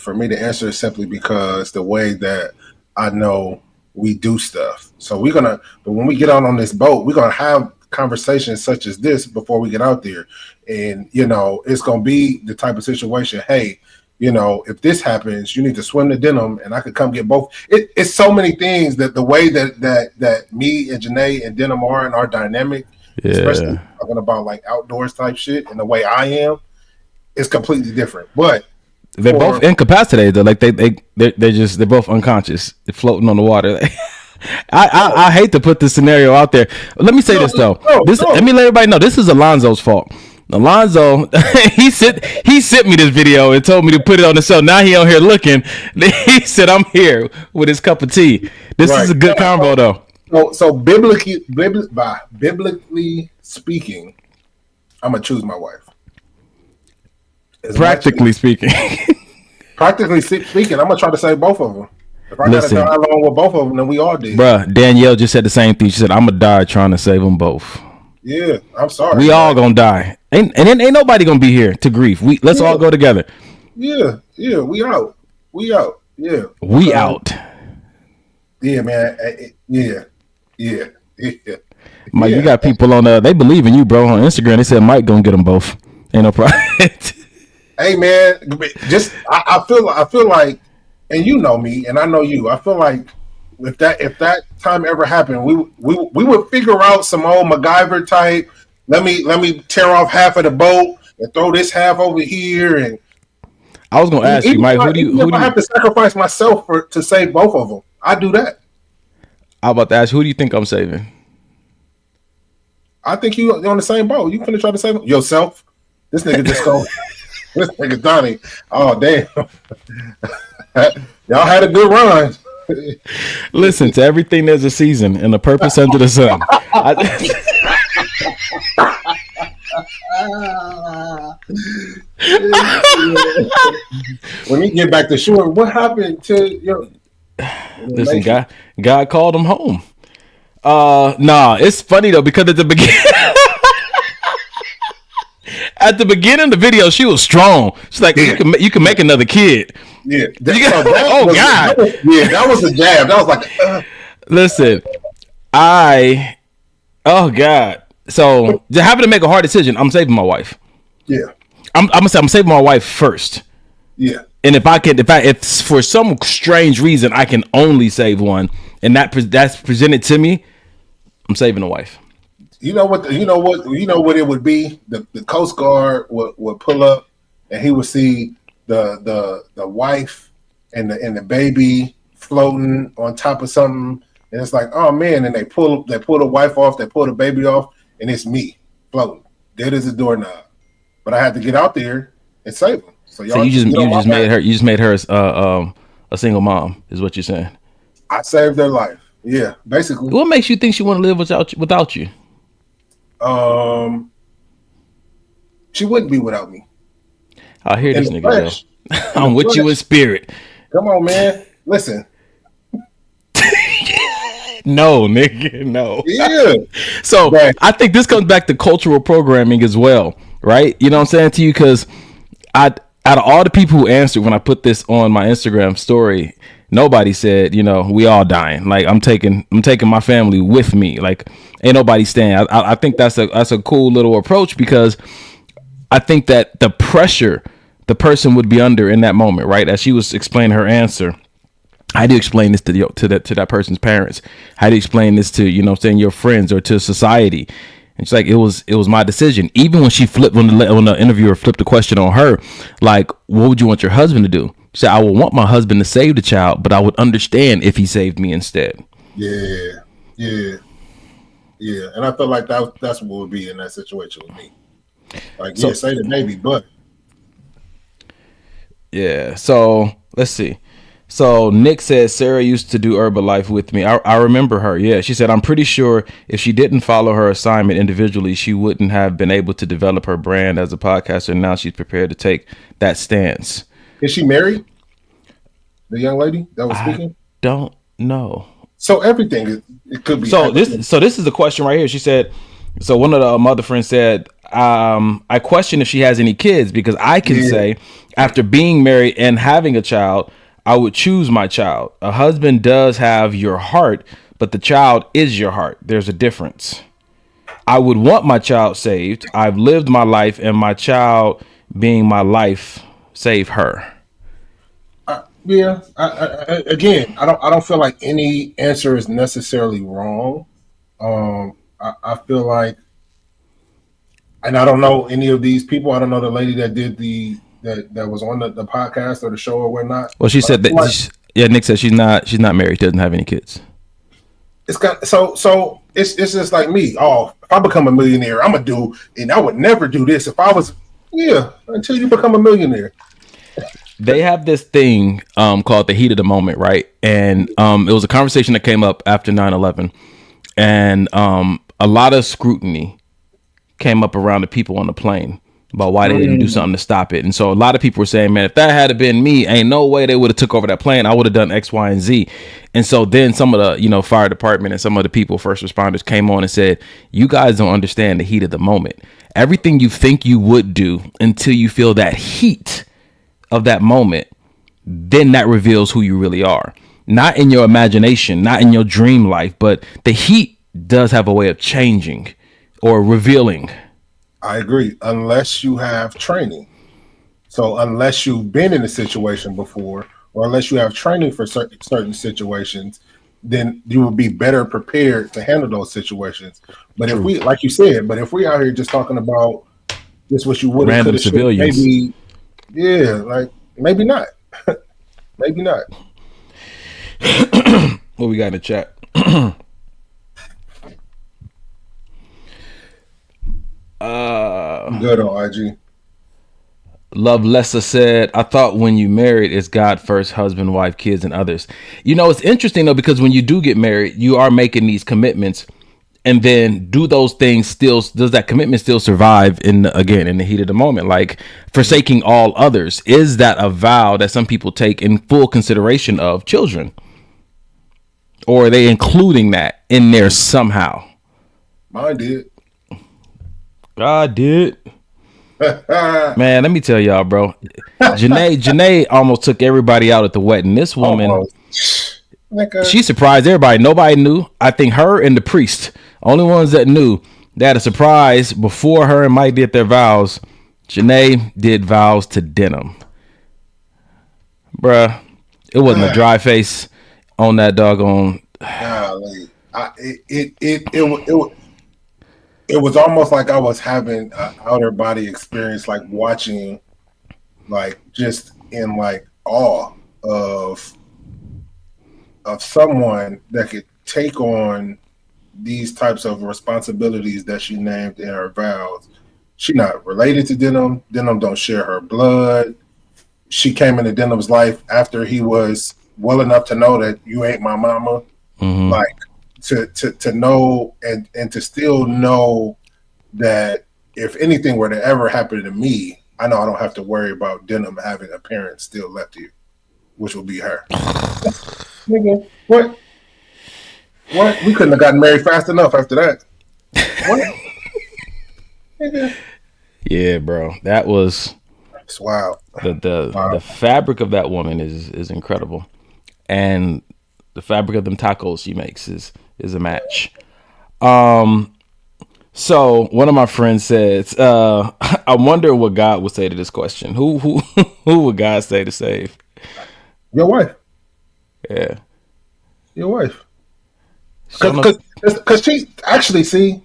for me to answer simply because the way that I know we do stuff. So but when we get out on this boat, we're gonna have conversations such as this before we get out there, and it's gonna be the type of situation. Hey, if this happens, you need to swim the denim, and I could come get both. It's so many things that the way that me and Janae and Denim are in our dynamic, especially talking about like outdoors type shit, and the way I am, is completely different. But they're both incapacitated though. Like they're both unconscious. They're floating on the water. I hate to put this scenario out there. Let me say this though. Let me let everybody know this is Alonzo's fault. Alonzo, he sent me this video and told me to put it on the show. Now he on here looking. He said I'm here with his cup of tea. This is a good combo though. So biblically speaking, I'm gonna choose my wife. Practically speaking, I'm gonna try to save both of them. If I gotta die along with both of them, then we all did. Bruh, Danielle just said the same thing. She said, I'm gonna die trying to save them both. Yeah, I'm sorry. We all gonna die. Ain't nobody gonna be here to grief. Let's all go together. Yeah, we out. Yeah. We out. Yeah, man. Yeah. Mike, you got people on they believe in you, bro. On Instagram, they said Mike gonna get them both. Ain't no problem. Hey man, I feel like, and you know me, and I know you. I feel like if that time ever happened, we would figure out some old MacGyver type. Let me tear off half of the boat and throw this half over here. And I was gonna ask you, Mike, who do you have to sacrifice myself to save both of them? I do that. I was about to ask, who do you think I'm saving? I think you're on the same boat. You finna try to save yourself. This nigga just go. This nigga Donnie. Oh damn. Y'all had a good run. Listen, to everything there's a season and a purpose under the sun. When you get back to shore, what happened to your listen, God called him home. Nah, it's funny though, because at the beginning at the beginning of the video, she was strong. She's like, you can make another kid. Yeah. God. That was a jab. That was like, Listen, oh God. So just having to make a hard decision. I'm saving my wife. Yeah. I'm gonna say I'm saving my wife first. Yeah. And if for some strange reason I can only save one, and that's presented to me, I'm saving the wife. You know what it would be? The Coast Guard would pull up, and he would see the wife and the baby floating on top of something, and it's like, oh man, and they pull the wife off, they pull the baby off, and it's me floating dead as a doorknob. But I had to get out there and save them. So you just made her a single mom, is what you're saying. I saved their life. Yeah, basically. What makes you think she want to live without you? She wouldn't be without me. I hear this nigga. I'm with you in spirit. Come on, man. Listen. No, nigga, no. Yeah. So I think this comes back to cultural programming as well, right? You know what I'm saying to you? Because out of all the people who answered when I put this on my Instagram story, nobody said, you know, we all dying. Like I'm taking my family with me. Like ain't nobody staying. I think that's a cool little approach, because I think that the pressure the person would be under in that moment, right? As she was explaining her answer, how do you explain this to that person's parents? How do you explain this to, you know, saying your friends or to society? And she's like, it was my decision. Even when she flipped, when the interviewer flipped the question on her, like, what would you want your husband to do? She said, I would want my husband to save the child, but I would understand if he saved me instead. Yeah. And I feel like that's what would be in that situation with me. Like, so, save the baby, but. Yeah. So let's see. So Nick says Sarah used to do Herbalife with me. I remember her. Yeah. She said, I'm pretty sure if she didn't follow her assignment individually, she wouldn't have been able to develop her brand as a podcaster. Now she's prepared to take that stance. Is she married? The young lady that was speaking? Don't know. So everything, it could be. So this is the question right here. She said, so one of the mother friends said, I question if she has any kids, because I can say after being married and having a child, I would choose my child. A husband does have your heart, but the child is your heart. There's a difference. I would want my child saved. I've lived my life, and my child being my life save her. Yeah. Again, I don't feel like any answer is necessarily wrong. I feel like, and I don't know any of these people. I don't know the lady that did that was on the podcast or the show or whatnot. Well, she said that. Nick said she's not married, doesn't have any kids. It's got so it's just like me. Oh, if I become a millionaire, I'm gonna do, and I would never do this if I was. Yeah, until you become a millionaire. They have this thing called the heat of the moment, right? And it was a conversation that came up after 9/11, and a lot of scrutiny came up around the people on the plane about why they didn't do something to stop it. And so a lot of people were saying, man, if that had been me, ain't no way they would have took over that plane. I would have done X, Y, and Z. And so then some of the, you know, fire department and some of the people, first responders, came on and said, you guys don't understand the heat of the moment. Everything you think you would do until you feel that heat of that moment, then that reveals who you really are. Not in your imagination, not in your dream life, but the heat does have a way of changing or revealing. I agree, unless you have training. So unless you've been in a situation before, or unless you have training for certain situations, then you will be better prepared to handle those situations. But if we, like you said, if we out here just talking about just what you would have, random civilians, maybe, yeah, like maybe not, maybe not. What we got in the chat? Good on IG. Love Lessa said, I thought when you married, it's God first, husband, wife, kids, and others. You know, it's interesting though, because when you do get married, you are making these commitments, and then do those things does that commitment still survive in the heat of the moment? Like forsaking all others, is that a vow that some people take in full consideration of children? Or are they including that in there somehow? Mine did. God did. Man, let me tell y'all, bro. Janae almost took everybody out at the wedding. This woman, she surprised everybody. Nobody knew. I think her and the priest, only ones that knew. They had a surprise before her and Mike did their vows. Janae did vows to denim. Bruh, it wasn't a dry face on that doggone. Golly. It was almost like I was having an outer body experience, like watching, like just in like awe of someone that could take on these types of responsibilities that she named in her vows. She not related to Denham. Denham don't share her blood. She came into Denham's life after he was well enough to know that you ain't my mama. Mm-hmm. Like to know and to still know that if anything were to ever happen to me, I know I don't have to worry about Denham having a parent still left here, which will be her. Nigga, what? We couldn't have gotten married fast enough after that. What? Nigga. Yeah, bro. That was It's wild. The fabric of that woman is incredible. And the fabric of them tacos she makes is a match. So one of my friends says, I wonder what God would say to this question. Who would God say to save? Your wife. Yeah. Your wife. Because she actually, see,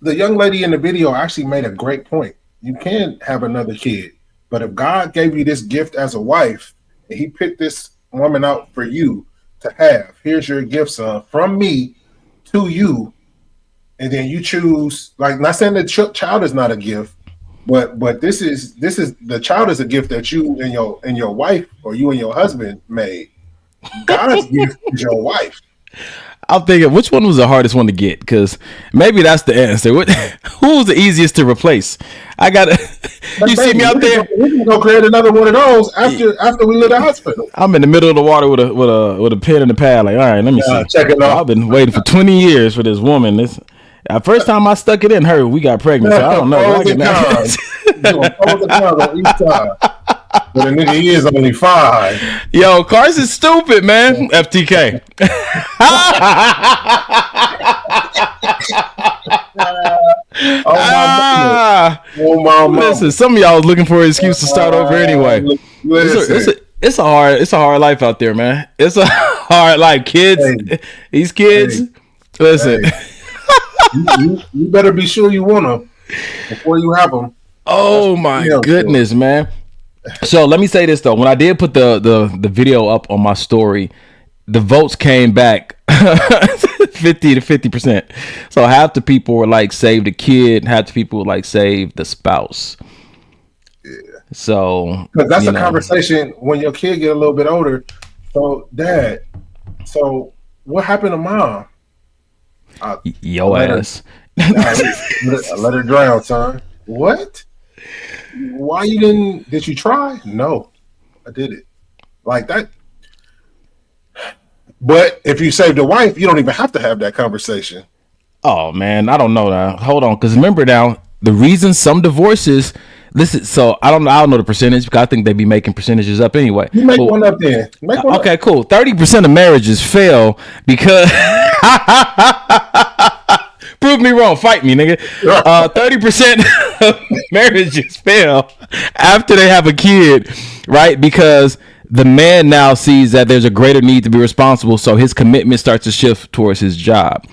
the young lady in the video actually made a great point. You can have another kid, but if God gave you this gift as a wife, and he picked this woman out for you to have, here's your gift, son, from me to you, and then you choose, like, not saying the child is not a gift, but this is the child is a gift that you and your wife, or you and your husband made. God's gift is your wife. I'm thinking, which one was the hardest one to get? Because maybe that's the answer. Who was the easiest to replace? I gotta. You see me out there? We can go create another one of those after we leave the hospital. I'm in the middle of the water with a pen and a pad. Like, all right, let me see. Check it out. I've been waiting for 20 years for this woman. This first time I stuck it in her, we got pregnant. So I don't know. Pros and cons on each side. But the nigga is only 5. Yo, Carson's stupid, man. FTK. Oh my listen, some of y'all was looking for an excuse to start over anyway. It's a hard life out there, man. It's a hard life, kids. Hey. These kids, listen. Hey. You better be sure you want them before you have them. Oh my goodness, man. So let me say this though. When I did put the video up on my story, the votes came back 50 to 50%. So half the people were like save the kid, half the people were like save the spouse. Yeah. So because that's a conversation when your kid get a little bit older. So dad, so what happened to mom? Yo ass. I let her drown, son. What? Why you didn't? Did you try? No, I did it like that. But if you saved a wife, you don't even have to have that conversation. Oh man, I don't know now. Hold on, because remember now the reason some divorces. Listen, so I don't know the percentage because I think they be making percentages up anyway. You make one up then. Okay, cool. 30% of marriages fail because. Prove me wrong. Fight me, nigga. 30% of marriages fail after they have a kid, right? Because the man now sees that there's a greater need to be responsible, so his commitment starts to shift towards his job.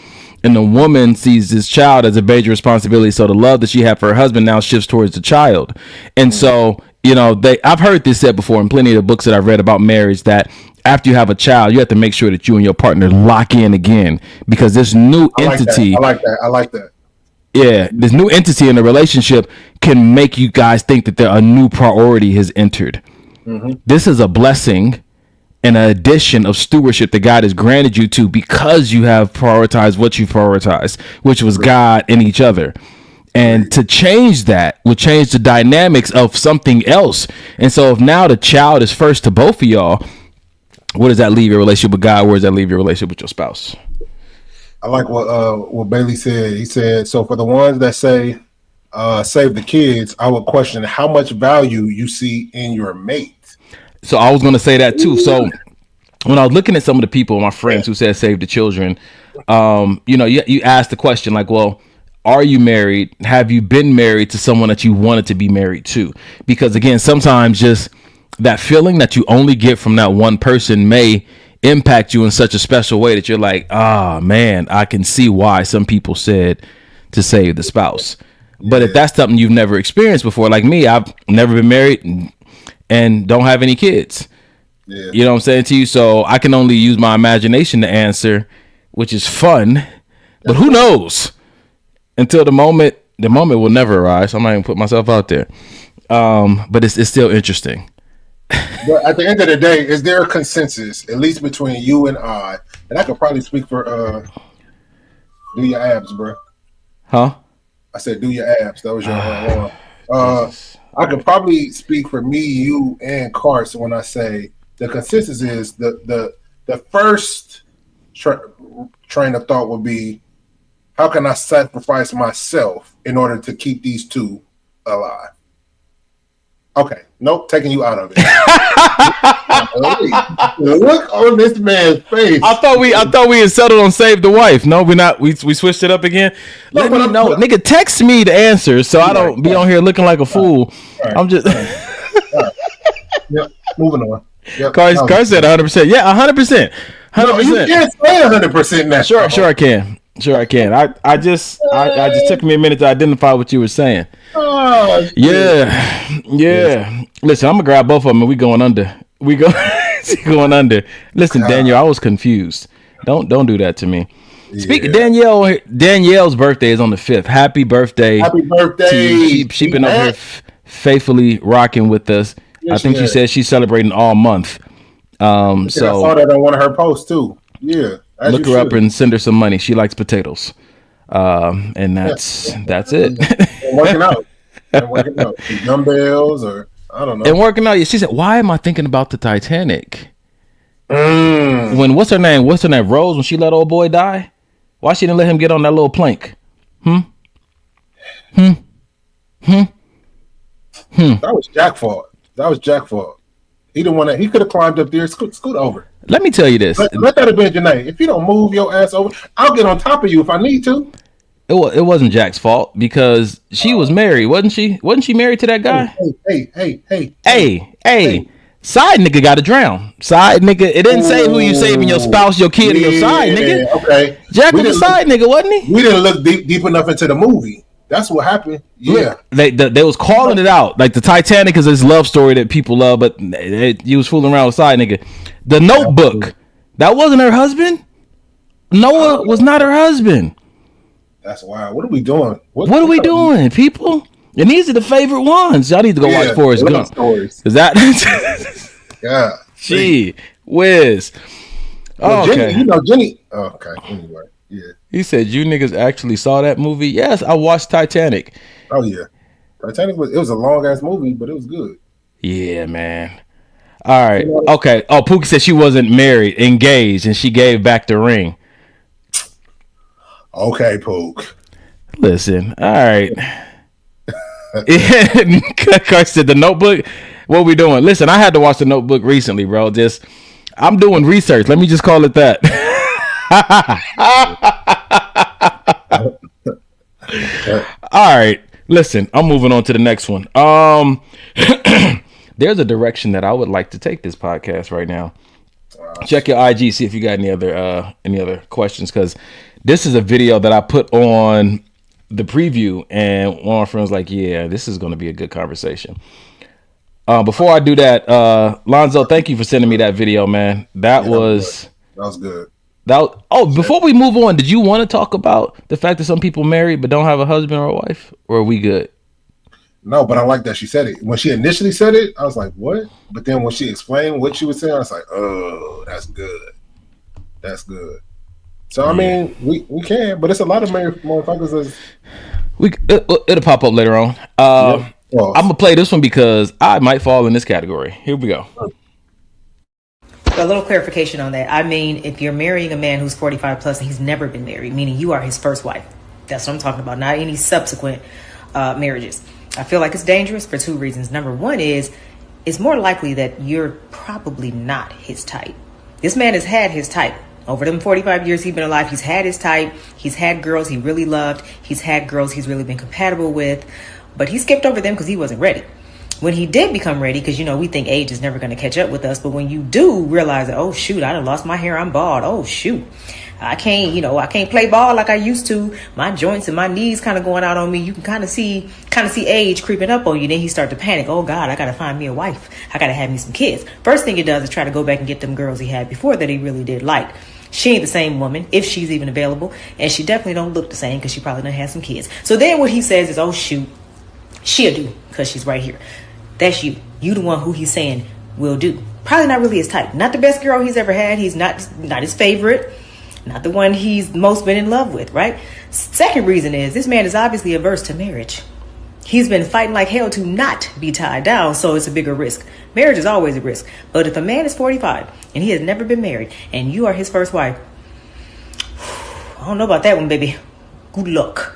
And the woman sees this child as a major responsibility, so the love that she had for her husband now shifts towards the child. And so, I've heard this said before in plenty of the books that I've read about marriage that after you have a child, you have to make sure that you and your partner lock in again because this new entity. I like that. Yeah, this new entity in the relationship can make you guys think that a new priority has entered. Mm-hmm. This is a blessing and an addition of stewardship that God has granted you to because you have prioritized what you prioritized, which was God and each other. And to change that would change the dynamics of something else. And so if now the child is first to both of y'all, where does that leave your relationship with God? Where does that leave your relationship with your spouse? I like what Bailey said. He said, so for the ones that say save the kids, I would question how much value you see in your mate. So I was going to say that too. So when I was looking at some of the people, my friends who said save the children, you asked the question like, well, are you married? Have you been married to someone that you wanted to be married to? Because again, sometimes just that feeling that you only get from that one person may impact you in such a special way that you're like, man, I can see why some people said to save the spouse. Yeah. But if that's something you've never experienced before, like me, I've never been married and don't have any kids. Yeah. You know what I'm saying to you? So I can only use my imagination to answer, which is fun, but who knows? Until the moment will never arrive. So I'm not even put myself out there. But it's still interesting. But at the end of the day, is there a consensus, at least between you and I? And I could probably speak for do your abs, bro. Huh? I said do your abs. That was your I could probably speak for me, you, and Carson when I say the consensus is the first train of thought would be, how can I sacrifice myself in order to keep these two alive? Okay, nope, taking you out of it. Look on this man's face. I thought we had settled on save the wife. No, we're not. We switched it up again. Let me know, nigga. Text me the answers so I don't be on here looking like a fool. Right. I'm just. Right. Yep. Moving on. Yep. Car said 100%. Yeah, 100%. 100%. No, you can't say 100% now. Sure, I can. I just took me a minute to identify what you were saying. Oh, yeah. Listen, I'm gonna grab both of them and we going under. Going under. Listen, Danielle, I was confused. Don't do that to me. Yeah. Speaking of Danielle's birthday is on the 5th. Happy birthday! Happy birthday! She been over here faithfully rocking with us. Yes, I think she said she's celebrating all month. So I saw that on one of her posts too. Yeah. Look her up and send her some money. She likes potatoes. And that's it. And working out. Dumbbells or I don't know. And working out. She said, why am I thinking about the Titanic? When what's her name? Rose, when she let old boy die? Why she didn't let him get on that little plank? That was Jack's fault. He didn't want to. He could have climbed up there, scoot over. Let me tell you this. Let that have been Janae. If you don't move your ass over, I'll get on top of you if I need to. It wasn't Jack's fault because she was married, wasn't she? Wasn't she married to that guy? Hey. Side nigga got to drown. Side nigga. It didn't say who you saving, your spouse, your kid, or your side nigga. Okay. Jack was a side nigga, wasn't he? We didn't look deep enough into the movie. That's what happened. Yeah. They was calling it out. Like the Titanic is this love story that people love, but you was fooling around with side nigga. The Notebook. That wasn't her husband. Noah was not her husband. That's wild. What are we doing? What are we doing, people? And these are the favorite ones. Y'all need to go watch Forrest Gump. Is that? Yeah. Gee whiz. Well, okay. Jenny. Oh, okay. Anyway. Yeah. He said, you niggas actually saw that movie? Yes, I watched Titanic. Oh, yeah. Titanic was a long-ass movie, but it was good. Yeah, man. All right. Okay. Oh, Pookie said she wasn't married, engaged, and she gave back the ring. Okay, Pook. Listen. All right. Car said the Notebook. What we doing? Listen, I had to watch the Notebook recently, bro. I'm doing research. Let me just call it that. All right, listen, I'm moving on to the next one. There's a direction that I would like to take this podcast right now. Check your IG, see if you got any other questions, because this is a video that I put on the preview, and one of my friends was like, yeah, this is going to be a good conversation. Before I do that, Lonzo, thank you for sending me that video, man. That was good. Before we move on, did you want to talk about the fact that some people married but don't have a husband or a wife? Or are we good? No, but I like that she said it. When she initially said it, I was like, what? But then when she explained what she was saying, I was like, oh, that's good. That's good. So, I mean, we can, but it's a lot of married motherfuckers. It'll pop up later on. I'm going to play this one because I might fall in this category. Here we go. A little clarification on that. I mean, if you're marrying a man who's 45 plus and he's never been married, meaning you are his first wife. That's what I'm talking about, not any subsequent marriages. I feel like it's dangerous for two reasons. Number one is, it's more likely that you're probably not his type. This man has had his type. Over them 45 years he's been alive, he's had his type. He's had girls he really loved. He's had girls he's really been compatible with. But he skipped over them because he wasn't ready. When he did become ready, because, we think age is never going to catch up with us. But when you do realize that, oh, shoot, I done lost my hair. I'm bald. Oh, shoot. I can't play ball like I used to. My joints and my knees kind of going out on me. You can kind of see age creeping up on you. Then he start to panic. Oh, God, I got to find me a wife. I got to have me some kids. First thing he does is try to go back and get them girls he had before that he really did like. She ain't the same woman, if she's even available, and she definitely don't look the same because she probably done had some kids. So then what he says is, oh shoot, she'll do because she's right here. That's you. You the one who he's saying will do. Probably not really his type. Not the best girl he's ever had. He's not his favorite. Not the one he's most been in love with, right? Second reason is this man is obviously averse to marriage. He's been fighting like hell to not be tied down, so it's a bigger risk. Marriage is always a risk. But if a man is 45 and he has never been married and you are his first wife, I don't know about that one, baby. Good luck.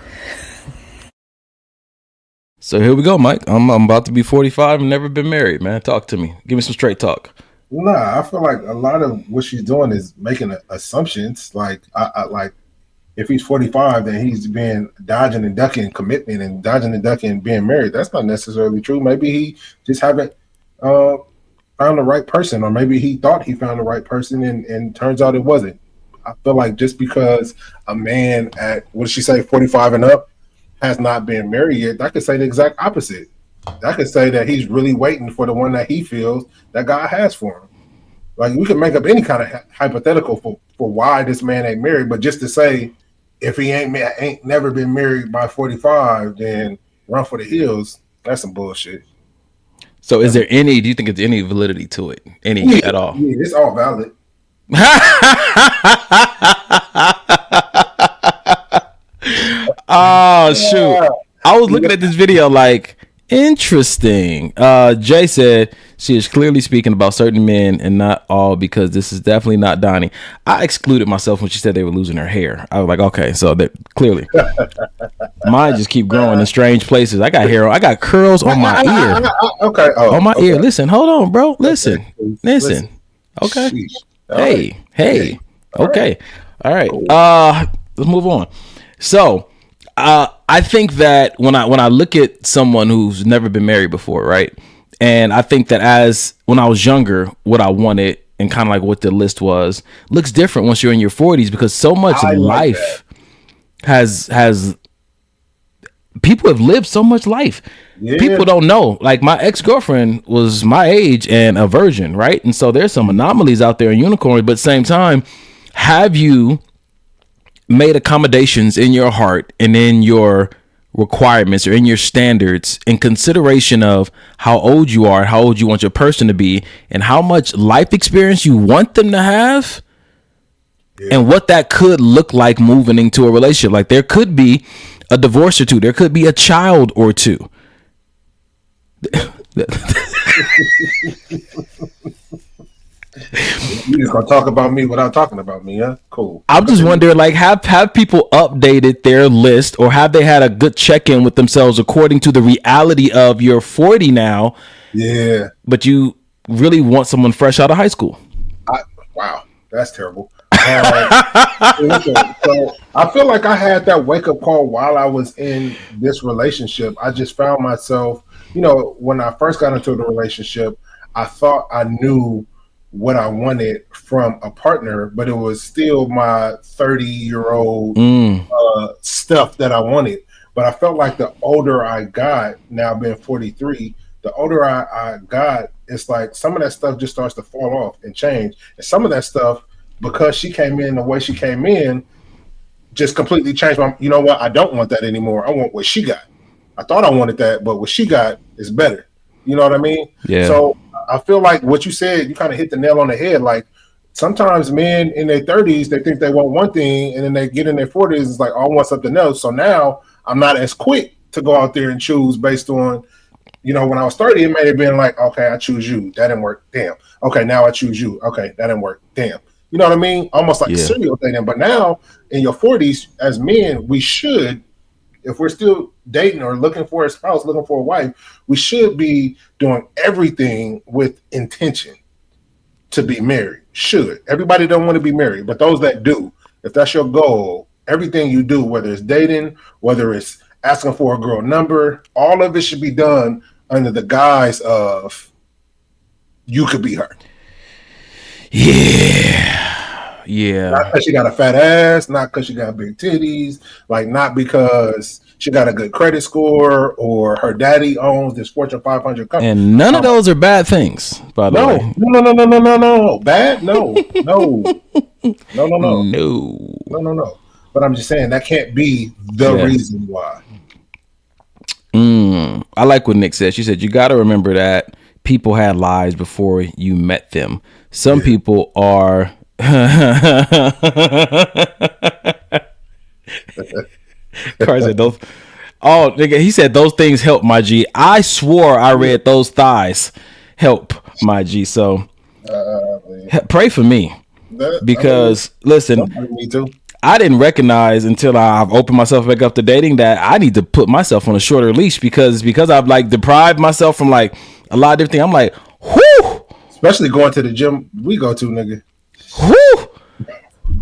So here we go, Mike. I'm about to be 45 and never been married, man. Talk to me. Give me some straight talk. Nah, I feel like a lot of what she's doing is making assumptions. Like, like if he's 45, then he's been dodging and ducking commitment and dodging and ducking being married. That's not necessarily true. Maybe he just haven't found the right person, or maybe he thought he found the right person and turns out it wasn't. I feel like just because a man at, what did she say, 45 and up has not been married yet, that could say the exact opposite. That could say that he's really waiting for the one that he feels that God has for him. Like, we could make up any kind of hypothetical for why this man ain't married, but just to say, if he ain't never been married by 45, then run for the hills. That's some bullshit. So do you think it's any validity to it? Any at all? Yeah, it's all valid. Oh, shoot. I was looking at this video like, interesting. Jay said she is clearly speaking about certain men and not all, because this is definitely not Donnie. I excluded myself when she said they were losing her hair. I was like, okay, so that clearly mine just keep growing in strange places. I got hair. I got curls on my ear. Okay. On my ear. Listen, hold on, bro. Listen. Okay. Hey. Okay. All right. Let's move on. So, I think that when I look at someone who's never been married before, right? And I think that when I was younger, what I wanted and kind of like what the list was looks different once you're in your 40s, because so much life has people have lived so much life. Yeah. People don't know. Like, my ex-girlfriend was my age and a virgin, right? And so there's some anomalies out there in unicorns, but at the same time, have you made accommodations in your heart and in your requirements or in your standards in consideration of how old you are, how old you want your person to be, and how much life experience you want them to have, and what that could look like moving into a relationship? Like, there could be a divorce or two, there could be a child or two. You just gonna talk about me without talking about me, huh? Cool. I'm just wondering, like, have people updated their list, or have they had a good check-in with themselves according to the reality of you're 40 now? Yeah. But you really want someone fresh out of high school. Wow, that's terrible. Listen, so I feel like I had that wake-up call while I was in this relationship. I just found myself, when I first got into the relationship, I thought I knew what I wanted from a partner, but it was still my 30-year-old stuff that I wanted. But I felt like the older I got, now being 43, the older I got, it's like some of that stuff just starts to fall off and change. And some of that stuff, because she came in the way she came in, just completely changed my, you know what, I don't want that anymore. I want what she got. I thought I wanted that, but what she got is better. You know what I mean? Yeah. So I feel like what you said, you kind of hit the nail on the head. Like, sometimes men in their 30s, they think they want one thing, and then they get in their 40s, it's like, oh, I want something else. So now I'm not as quick to go out there and choose based on, when I was 30, it may have been like, okay, I choose you. That didn't work. Damn. Okay, now I choose you. Okay, that didn't work. Damn. You know what I mean? Almost like serial dating. But now in your 40s, as men, we should, if we're still dating or looking for a spouse, looking for a wife, we should be doing everything with intention to be married. Should. Everybody don't want to be married, but those that do, if that's your goal, everything you do, whether it's dating, whether it's asking for a girl number, all of it should be done under the guise of you could be her. Yeah. Not because she got a fat ass, not because she got big titties, like, not because she got a good credit score or her daddy owns this Fortune 500 company. And none of those are bad things, by the way. No. Bad? No. No. But I'm just saying that can't be the reason why. I like what Nick said. She said you got to remember that people had lives before you met them. Some people are. Carl said those. Oh, nigga, he said those things help my G. I swore I read those thighs help my G. So pray for me because listen, me too. I didn't recognize until I've opened myself back up to dating that I need to put myself on a shorter leash because I've like deprived myself from like a lot of different things. I'm like, whoo, especially going to the gym we go to, nigga. Whoo.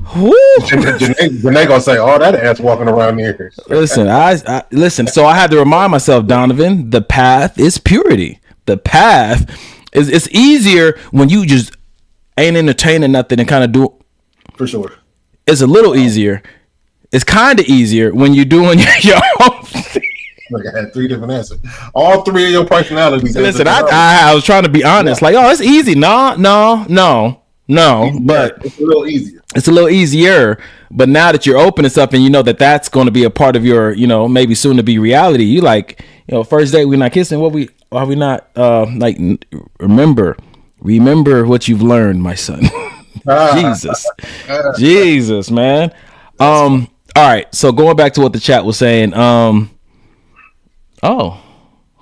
Janae gonna say, "Oh, that ass walking around here." Listen, I listen. So I had to remind myself, Donovan, the path is purity. The path is it's easier when you just ain't entertaining nothing and kind of do. For sure, it's a little easier. It's kind of easier when you're doing your own thing. Look, I had 3 different answers. All 3 of your personalities. Listen, I was trying to be honest. Like, oh, it's easy. No, but it's a little easier. It's a little easier. But now that you're open and stuff and you know that that's going to be a part of your, maybe soon to be reality, you like, first date, we're not kissing. Are we not, like, remember what you've learned, my son. Jesus, man. All right. So going back to what the chat was saying, who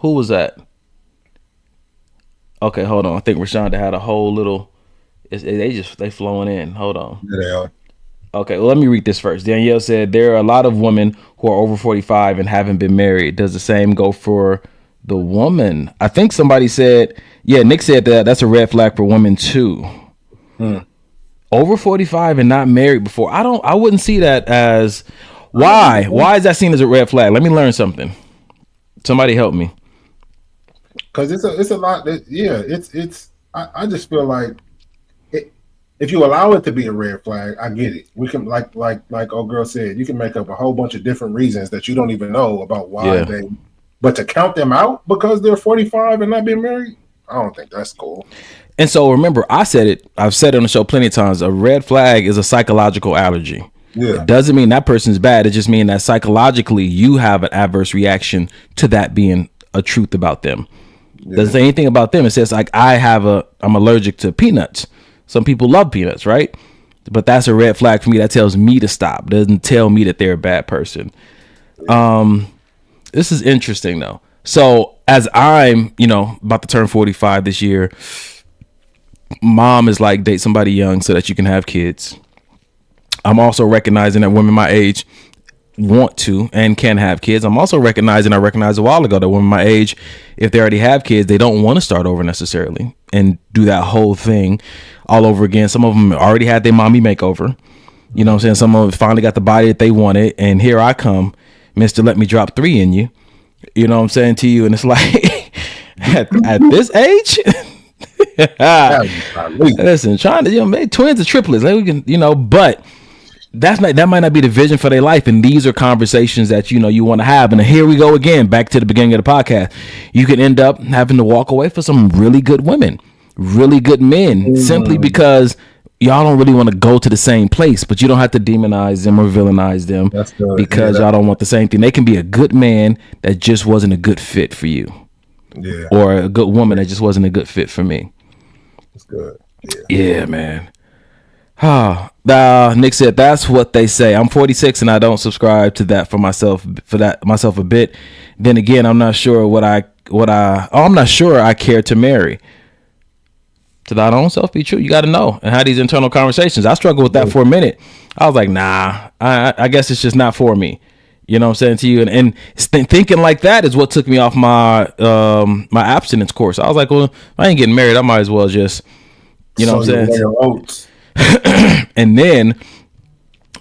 was that? Okay, hold on. I think Rashonda had a whole little. They flowing in. Hold on. Yeah, they are. Okay, well, let me read this first. Danielle said there are a lot of women who are over 45 and haven't been married. Does the same go for the woman? I think somebody said, Nick said that's a red flag for women too. Over 45 and not married before. I wouldn't see that as why. Why is that seen as a red flag? Let me learn something. Somebody help me. Because it's a lot. I just feel like. If you allow it to be a red flag, I get it. We can like old girl said, you can make up a whole bunch of different reasons that you don't even know about why they. But to count them out because they're 45 and not being married, I don't think that's cool. And so remember, I've said it on the show plenty of times. A red flag is a psychological allergy. Yeah, it doesn't mean that person's bad. It just means that psychologically you have an adverse reaction to that being a truth about them. Doesn't say anything about them. It says like I'm allergic to peanuts. Some people love peanuts, right? But that's a red flag for me. That tells me to stop. Doesn't tell me that they're a bad person. This is interesting though. So as I'm, about to turn 45 this year, mom is like, date somebody young so that you can have kids. I'm also recognizing that women my age want to and can have kids. I'm also recognized a while ago that women my age, if they already have kids, they don't want to start over necessarily and do that whole thing all over again. Some of them already had their mommy makeover. You know what I'm saying? Some of them finally got the body that they wanted. And here I come, Mr. Let me drop 3 in you. You know what I'm saying to you? And it's like, at this age, listen, trying to, make twins or triplets. Like we can, but that might not be the vision for their life. And these are conversations that, you want to have. And here we go again, back to the beginning of the podcast. You can end up having to walk away for some really good women, really good men, simply because y'all don't really want to go to the same place, but you don't have to demonize them or villainize them because y'all don't want the same thing. They can be a good man that just wasn't a good fit for you. Yeah. Or a good woman that just wasn't a good fit for me. That's good. Yeah, man. Nick said that's what they say. I'm 46 and I don't subscribe to that for myself a bit. Then again, I'm not sure I'm not sure I care to marry. To thy own self be true. You got to know and have these internal conversations. I struggled with that for a minute. I was like, nah, I guess it's just not for me. You know what I'm saying to you? And thinking like that is what took me off my my abstinence course. I was like, well, if I ain't getting married, I might as well just, you know what I'm saying? And then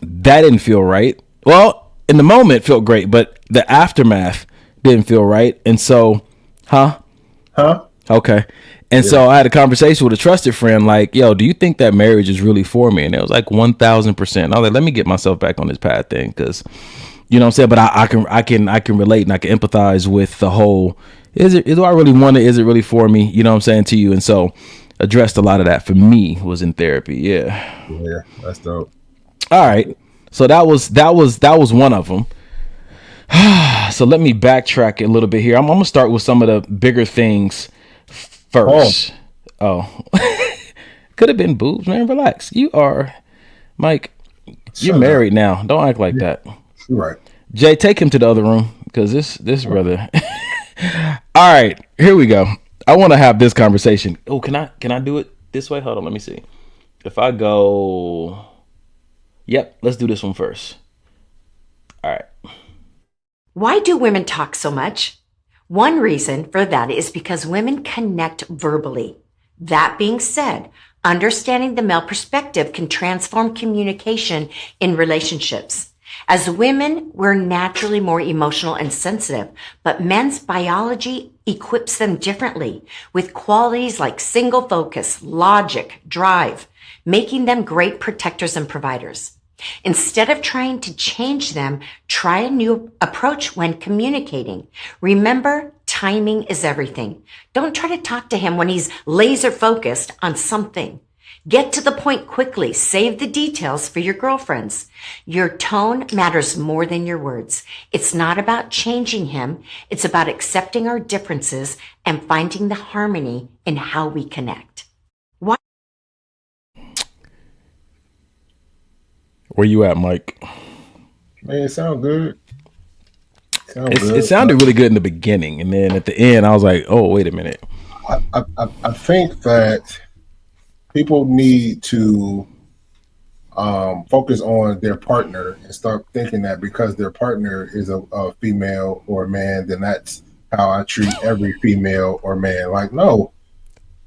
that didn't feel right. Well, in the moment it felt great, but the aftermath didn't feel right. And so, okay. And so I had a conversation with a trusted friend, like, yo, do you think that marriage is really for me? And it was like 1,000%. I was like, let me get myself back on this path thing, because, you know what I'm saying? But I can relate and I can empathize with the whole, do I really want it? Is it really for me? You know what I'm saying to you? And so addressed a lot of that for me was in therapy. Yeah. Yeah, that's dope. All right. So that was one of them. So let me backtrack a little bit here. I'm gonna start with some of the bigger things first. Oh. Could have been boobs, man. Relax. You are, Mike. You're married now. Don't act like that. You're right. Jay, take him to the other room because this brother. All right, here we go. I want to have this conversation. Oh, can I do it this way? Hold on, let me see. If I go, yep, let's do this one first. All right. Why do women talk so much? One reason for that is because women connect verbally. That being said, understanding the male perspective can transform communication in relationships. As women, we're naturally more emotional and sensitive, but men's biology equips them differently with qualities like single focus, logic, drive, making them great protectors and providers. Instead of trying to change them, try a new approach when communicating. Remember, timing is everything. Don't try to talk to him when he's laser focused on something. Get to the point quickly. Save the details for your girlfriends. Your tone matters more than your words. It's not about changing him. It's about accepting our differences and finding the harmony in how we connect. Why? Where you at, Mike? Man, it sounds good. It sounded really good in the beginning, and then at the end, I was like, "Oh, wait a minute." I think that people need to focus on their partner and start thinking that because their partner is a female or a man, then that's how I treat every female or man. Like, no,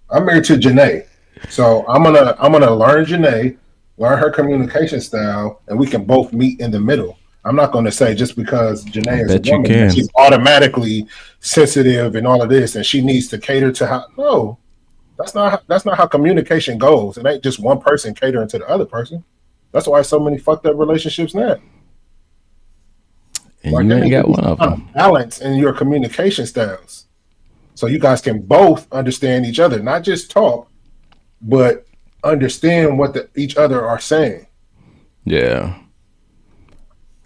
I'm married to Janae, so I'm gonna learn Janae, learn her communication style, and we can both meet in the middle. I'm not going to say just because Janae is a woman that she's automatically sensitive and all of this, and she needs to cater to how. No, that's not how communication goes. It ain't just one person catering to the other person. That's why so many fucked up relationships now. And like, you ain't got one of them. Balance in your communication styles, so you guys can both understand each other, not just talk, but understand what each other are saying. Yeah.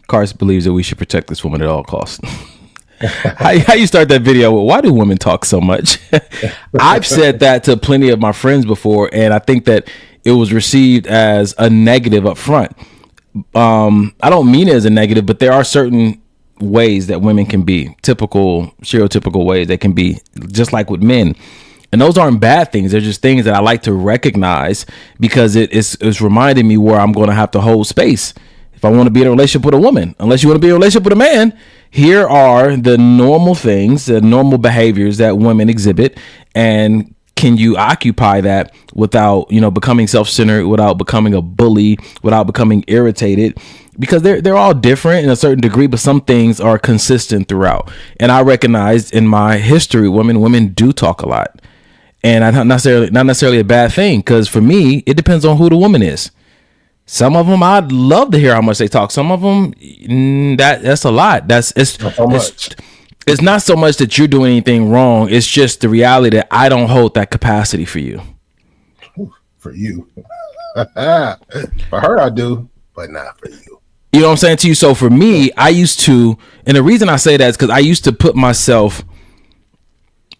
Cars believes that we should protect this woman at all costs. how you start that video with, why do women talk so much? I've said that to plenty of my friends before, and I think that it was received as a negative up front. I don't mean it as a negative, but there are certain ways that women can be, stereotypical ways they can be, just like with men. And those aren't bad things. They're just things that I like to recognize because it's reminding me where I'm going to have to hold space if I want to be in a relationship with a woman. Unless you want to be in a relationship with a man, here are the normal things, the normal behaviors that women exhibit. And can you occupy that without, becoming self-centered, without becoming a bully, without becoming irritated? Because they're all different in a certain degree, but some things are consistent throughout. And I recognized in my history, women do talk a lot. And not necessarily a bad thing, because for me, it depends on who the woman is. Some of them I'd love to hear how much they talk. Some of them that's a lot. It's not so much that you're doing anything wrong. It's just the reality that I don't hold that capacity for you. For you, for her I do, but not for you. You know what I'm saying to you? So for me, I used to, and the reason I say that is because I used to put myself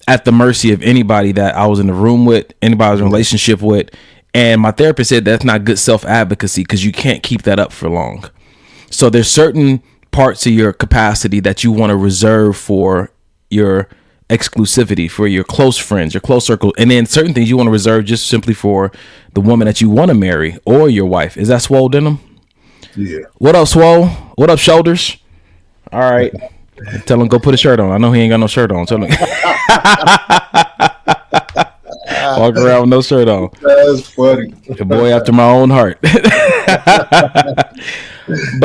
at the mercy of anybody that I was in the room with, anybody I was in a relationship with. And my therapist said that's not good self-advocacy because you can't keep that up for long. So there's certain parts of your capacity that you want to reserve for your exclusivity, for your close friends, your close circle. And then certain things you want to reserve just simply for the woman that you want to marry or your wife. Is that Swole Denim? Yeah. What up, Swole? What up, Shoulders? All right. Tell him go put a shirt on. I know he ain't got no shirt on. Tell him. Walk around with no shirt on. That's funny. The boy after my own heart. But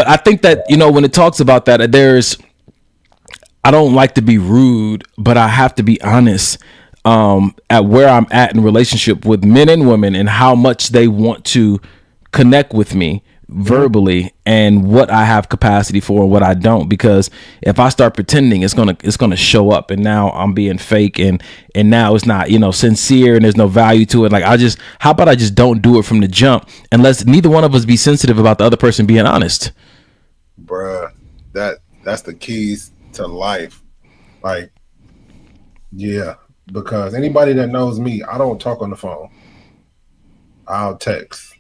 I think that, when it talks about that, I don't like to be rude, but I have to be honest at where I'm at in relationship with men and women and how much they want to connect with me verbally and what I have capacity for and what I don't, because if I start pretending, it's gonna show up, and now I'm being fake, and now it's not, you know, sincere, and there's no value to it. Like, how about I just don't do it from the jump, and let's neither one of us be sensitive about the other person being honest. Bruh, that's the keys to life. Like, yeah, because anybody that knows me, I don't talk on the phone. I'll text.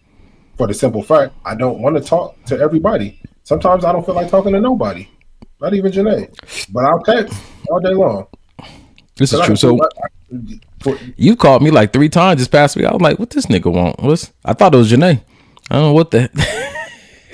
For the simple fact, I don't want to talk to everybody. Sometimes I don't feel like talking to nobody, not even Janae. But I'll text all day long. This is true. So you called me like 3 times this past week. I was like, "What this nigga want?" I thought it was Janae. I don't know what the.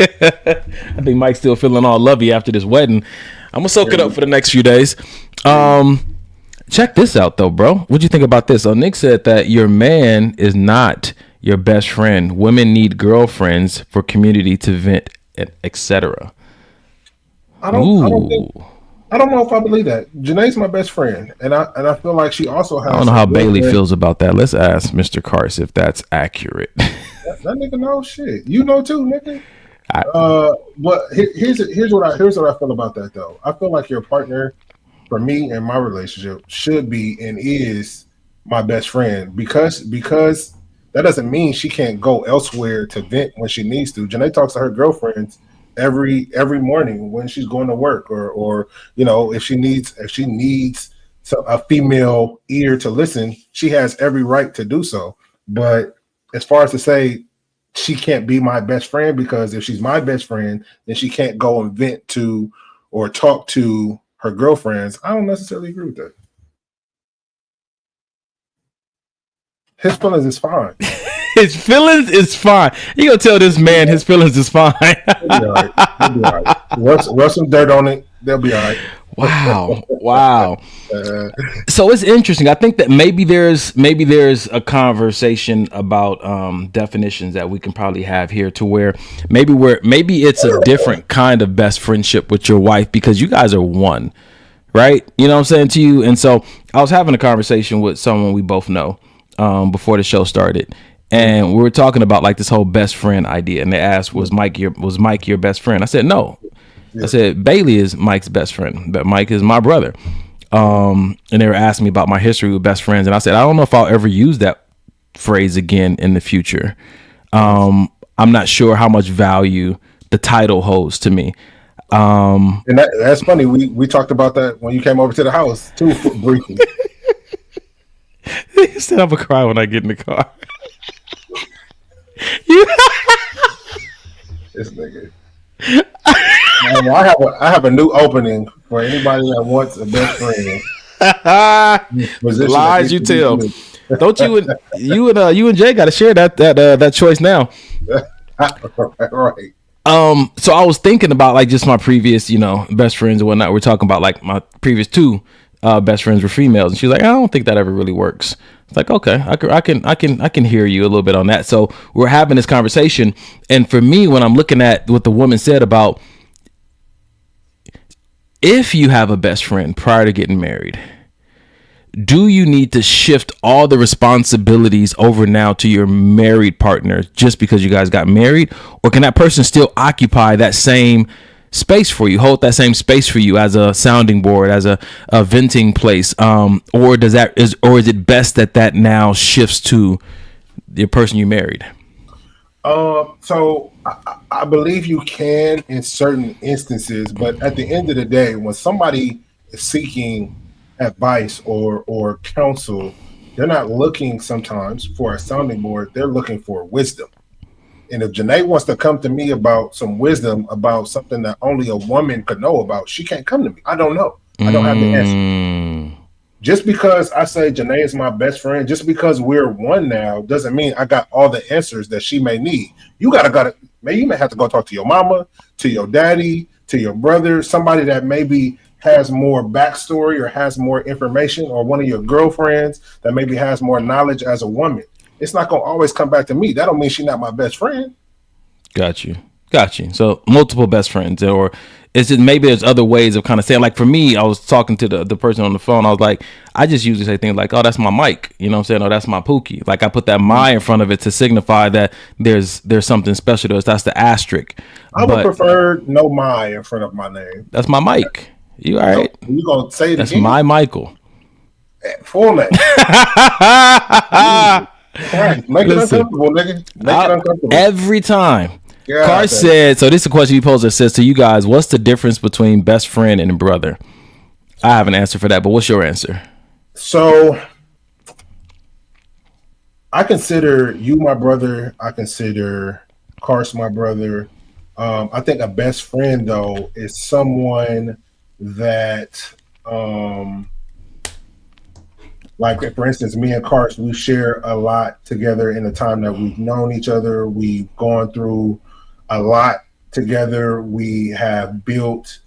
I think Mike's still feeling all lovey after this wedding. I'm gonna soak it up for the next few days. Check this out though, bro. What'd you think about this? So Nick said that your man is not your best friend. Women need girlfriends for community to vent, etc. I don't know if I believe that. Janae's my best friend, and I feel like she also has. I don't know how Bailey feels about that. Let's ask Mr. Cars if that's accurate. that nigga knows shit. You know too, nigga. But here's what I feel about that though. I feel like your partner, for me and my relationship, should be and is my best friend because that doesn't mean she can't go elsewhere to vent when she needs to. Janae talks to her girlfriends every morning when she's going to work, or you know, if she needs a female ear to listen, she has every right to do so. But as far as to say she can't be my best friend, because if she's my best friend, then she can't go and vent to or talk to her girlfriends, I don't necessarily agree with that. His feelings is fine. His feelings is fine. You gonna tell this man his feelings is fine? They'll be all right. Rub some dirt on it. They'll be all right. Wow. So it's interesting. I think that maybe there's a conversation about definitions that we can probably have here, to where maybe it's a different kind of best friendship with your wife, because you guys are one, right? You know what I'm saying to you? And so I was having a conversation with someone we both know before the show started, and we were talking about like this whole best friend idea, and they asked, was Mike your best friend? I said no. I said Bailey is Mike's best friend, but Mike is my brother. And they were asking me about my history with best friends, and I said I don't know if I'll ever use that phrase again in the future. I'm not sure how much value the title holds to me. And that's funny. We talked about that when you came over to the house too, briefly. He said I'm gonna cry when I get in the car. This nigga. I have a new opening for anybody that wants a best friend. Lies you tell. Don't you and Jay got to share that choice now. Right. So I was thinking about like just my previous, best friends and whatnot. We're talking about like my previous 2 best friends were females, and she's like, I don't think that ever really works. It's like, okay, I can hear you a little bit on that. So we're having this conversation, and for me, when I'm looking at what the woman said about if you have a best friend prior to getting married, do you need to shift all the responsibilities over now to your married partner just because you guys got married? Or can that person still occupy that same space for you, hold that same space for you as a sounding board, as a venting place? Or is it best that now shifts to the person you married? So I believe you can in certain instances, but at the end of the day, when somebody is seeking advice or counsel, they're not looking sometimes for a sounding board. They're looking for wisdom. And if Janae wants to come to me about some wisdom about something that only a woman could know about, she can't come to me. I don't know. I don't have the answer. Just because I say Janae is my best friend, just because we're one now, doesn't mean I got all the answers that she may need. You may have to go talk to your mama, to your daddy, to your brother, somebody that maybe has more backstory or has more information, or one of your girlfriends that maybe has more knowledge as a woman. It's not going to always come back to me. That don't mean she's not my best friend. Got you. Got you. So multiple best friends, or is it maybe there's other ways of kind of saying, like for me, I was talking to the person on the phone. I was like, I just usually say things like, oh, that's my Mike. You know what I'm saying? Oh, that's my Pookie. Like I put that my in front of it to signify that there's something special to us. That's the asterisk. I would prefer no my in front of my name. That's my Mike. You all right? So you gonna say that's again? My Michael. Full name. Make it uncomfortable, nigga. Make it uncomfortable. Every time. Yeah, Car said, so this is a question you posed that says to you guys, what's the difference between best friend and brother? I have an answer for that, but what's your answer? So I consider you my brother. I consider Cars my brother. I think a best friend, though, is someone that, like, for instance, me and Cars, we share a lot together in the time that we've known each other. We've gone through a lot together. We have built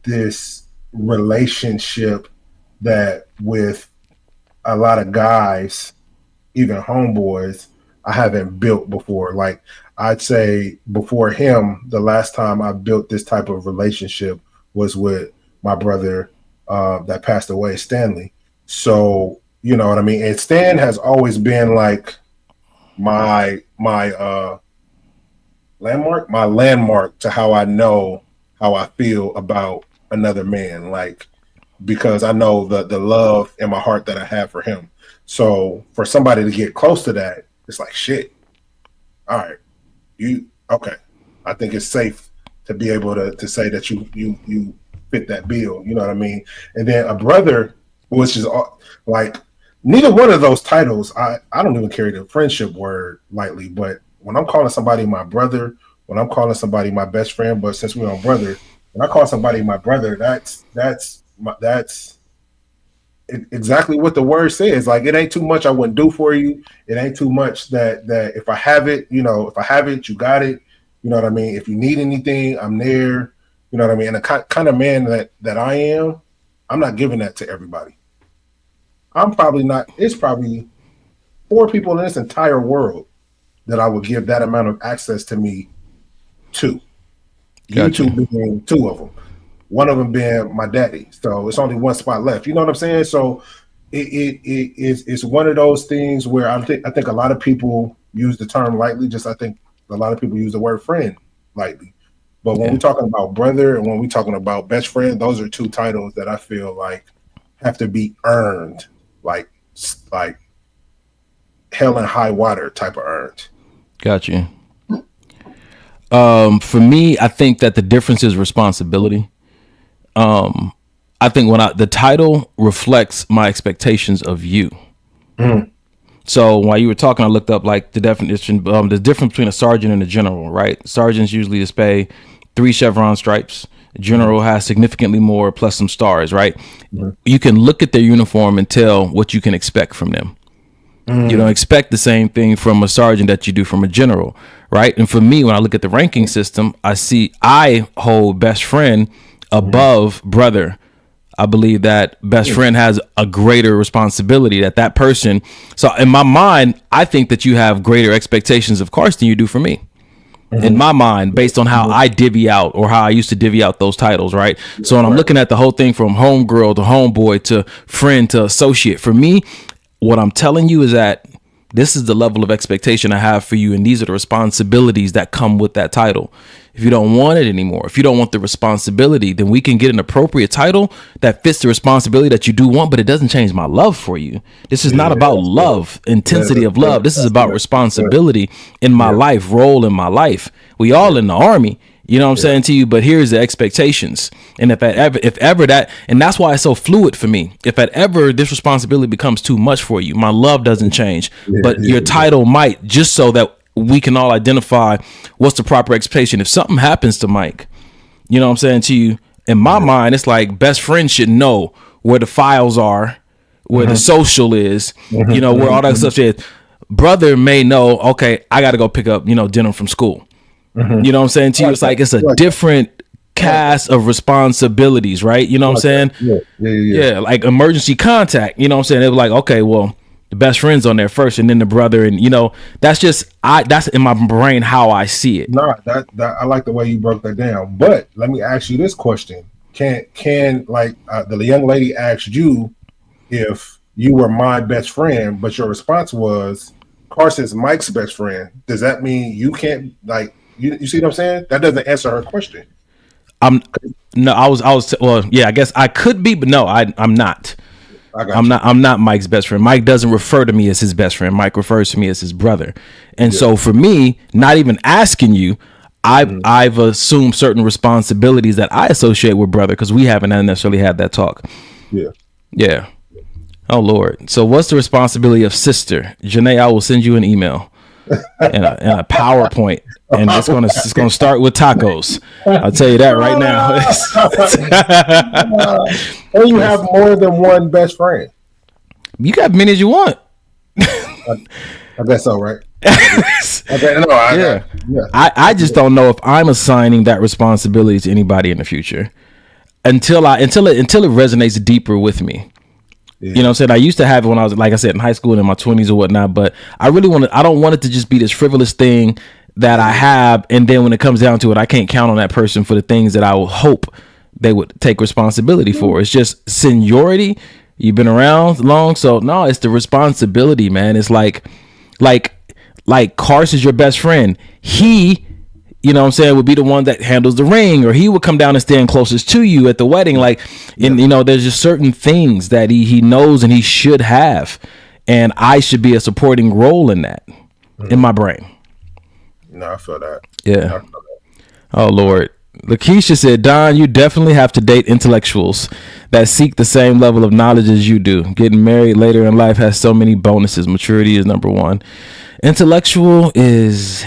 this relationship that with a lot of guys, even homeboys, I haven't built before. Like I'd say before him, the last time I built this type of relationship was with my brother that passed away, Stanley. So, you know what I mean? And Stan has always been like my landmark to how I know how I feel about another man, like because I know the love in my heart that I have for him. So for somebody to get close to that, it's like shit. All right, okay. I think it's safe to be able to say that you fit that bill. You know what I mean? And then a brother, which is like neither one of those titles. I don't even carry the friendship word lightly, but when I'm calling somebody my brother, when I'm calling somebody my best friend, but since we're on brother, when I call somebody my brother, that's exactly what the word says. Like it ain't too much I wouldn't do for you. It ain't too much that if I have it, you know, if I have it, you got it. You know what I mean? If you need anything, I'm there. You know what I mean? And the kind of man that I am, I'm not giving that to everybody. I'm probably not. It's probably 4 people in this entire world that I would give that amount of access to me to. Gotcha. You 2 being 2 of them. One of them being my daddy. So it's only 1 spot left. You know what I'm saying? So it's one of those things where I think a lot of people use the term lightly. I think a lot of people use the word friend lightly. But when we're talking about brother and when we're talking about best friend, those are 2 titles that I feel like have to be earned, like hell and high water type of earned. Got you. For me, I think that the difference is responsibility. I think the title reflects my expectations of you. Mm. So while you were talking, I looked up like the definition, the difference between a sergeant and a general, right? Sergeants usually display 3 chevron stripes. General has significantly more plus some stars, right? Mm. You can look at their uniform and tell what you can expect from them. Mm. You don't expect the same thing from a sergeant that you do from a general, right? And for me, when I look at the ranking system, I hold best friend above brother. I believe that best friend has a greater responsibility that person. So in my mind, I think that you have greater expectations of Carson than you do for me. Mm-hmm. In my mind, based on how I divvy out or how I used to divvy out those titles, right? So when I'm looking at the whole thing from homegirl to homeboy to friend to associate, for me, what I'm telling you is that this is the level of expectation I have for you, and these are the responsibilities that come with that title. If you don't want it anymore, if you don't want the responsibility, then we can get an appropriate title that fits the responsibility that you do want, but it doesn't change my love for you. This is not about love, intensity of love. This is about responsibility in my life, role in my life. We all in the army. You know what I'm saying to you? But here's the expectations. And if ever that, and that's why it's so fluid for me. If ever this responsibility becomes too much for you, my love doesn't change, but your title might, just so that we can all identify what's the proper expectation. If something happens to Mike, you know what I'm saying to you, in my mind, it's like best friend should know where the files are, where the social is, you know, where all that stuff is. Brother may know, okay, I got to go pick up, dinner from school. You know what I'm saying to you? It's like it's a different cast of responsibilities, right? You know what I'm saying? Yeah, like emergency contact. You know what I'm saying? They were like, okay, well, the best friend's on there first, and then the brother, and that's in my brain how I see it. No, that I like the way you broke that down. But let me ask you this question: Can like the young lady asked you if you were my best friend, but your response was Carson's Mike's best friend? Does that mean you can't you see what I'm saying? That doesn't answer her question. I guess I could be, but no, I'm not. I'm not Mike's best friend. Mike doesn't refer to me as his best friend. Mike refers to me as his brother. And so for me, not even asking you, I've assumed certain responsibilities that I associate with brother, because we haven't necessarily had that talk. Yeah. Oh Lord. So what's the responsibility of sister? Janae, I will send you an email and a PowerPoint, and it's gonna start with tacos. I'll tell you that right now. Or you have more than one best friend. You got many as you want. I guess so, right? I just don't know if I'm assigning that responsibility to anybody in the future until it resonates deeper with me. You know what I'm saying? I used to have it when I was, like I said, in high school and in my 20s or whatnot, but I don't want it to just be this frivolous thing that I have, and then when it comes down to it, I can't count on that person for the things that I would hope they would take responsibility for. It's just seniority. You've been around long, so no, it's the responsibility, man. It's like Carson's your best friend. He, you know what I'm saying, would be the one that handles the ring, or he would come down and stand closest to you at the wedding. There's just certain things that he knows and he should have, and I should be a supporting role in that, in my brain. No, I feel that. Yeah. Oh Lord. Lakeisha said, Don, you definitely have to date intellectuals that seek the same level of knowledge as you do. Getting married later in life has so many bonuses. Maturity is number one. Intellectual is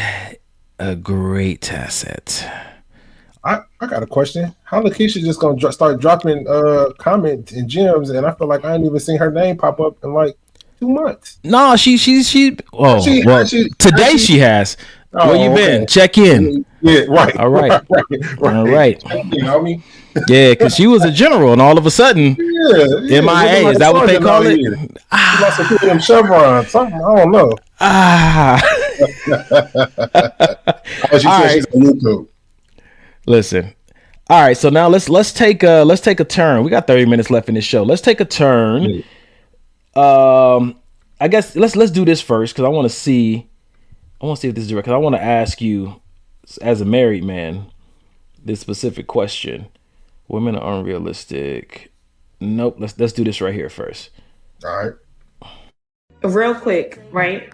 a great asset. I got a question. How Lakeisha just gonna start dropping comments and gems, and I feel like I ain't even seen her name pop up in like 2 months. No, she today she has. Where you been? Okay. Check in. Yeah, right. All right. All right. You know me? Yeah, because she was a general, and all of a sudden, MIA. Is that what they call it? She must have put them chevrons, something. I don't know. She said she's on YouTube. Listen. All right, so now let's take a turn. We got 30 minutes left in this show. Let's take a turn. I guess let's do this first, because I want to see if this is direct. Because I want to ask you, as a married man, this specific question. Women are unrealistic. Nope. Let's do this right here first. All right. Real quick, right?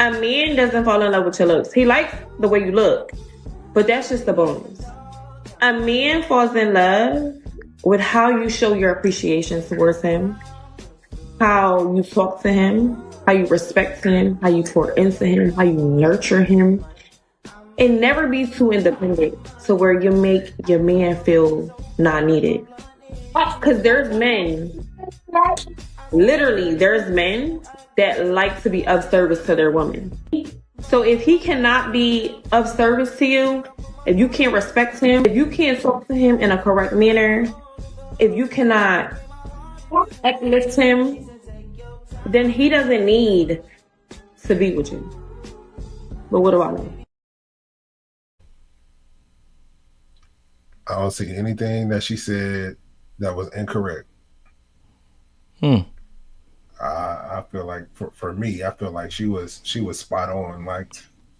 A man doesn't fall in love with your looks. He likes the way you look, but that's just the bonus. A man falls in love with how you show your appreciation towards him, how you talk to him, how you respect him, how you pour into him, how you nurture him. And never be too independent to where you make your man feel not needed. Because there's men, literally there's men that like to be of service to their woman. So if he cannot be of service to you, if you can't respect him, if you can't talk to him in a correct manner, if you cannot uplift him, then he doesn't need to be with you. But what do I know? I don't see anything that she said that was incorrect. I feel like for me, I feel like she was spot on. Like,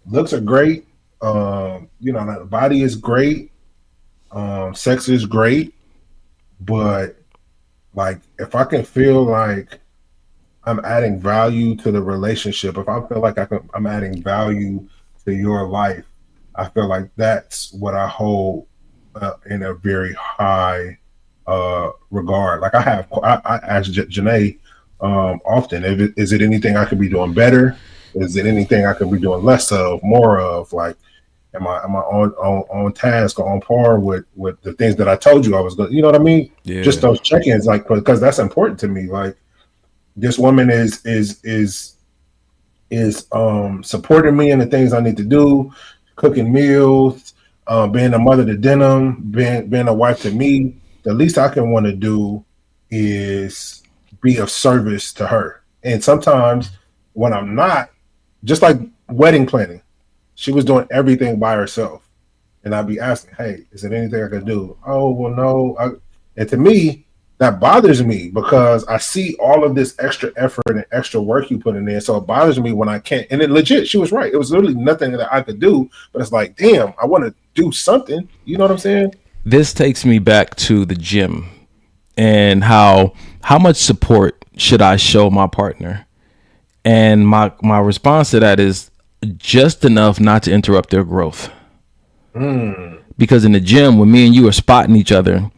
looks are great. The body is great. Sex is great. But like, if I can feel like I'm adding value to the relationship, if I feel like I'm adding value to your life, I feel like that's what I hold in a very high regard. Like I ask Janae often, is it anything I could be doing better? Is it anything I could be doing less of, more of? Like, am I on task or on par with the things that I told you I was going? You know what I mean? Yeah. Just those check-ins, like, because that's important to me. Like, this woman is supporting me in the things I need to do, cooking meals, being a mother to Denim, being a wife to me. The least I can want to do is be of service to her. And sometimes when I'm not, just like wedding planning, she was doing everything by herself. And I'd be asking, hey, is there anything I can do? Oh, well, no. And to me, that bothers me because I see all of this extra effort and extra work you put in there. So it bothers me when I can't. And it legit, she was right. It was literally nothing that I could do. But it's like, damn, I want to do something. You know what I'm saying? This takes me back to the gym and how much support should I show my partner? And my response to that is just enough not to interrupt their growth. Because in the gym, when me and you are spotting each other,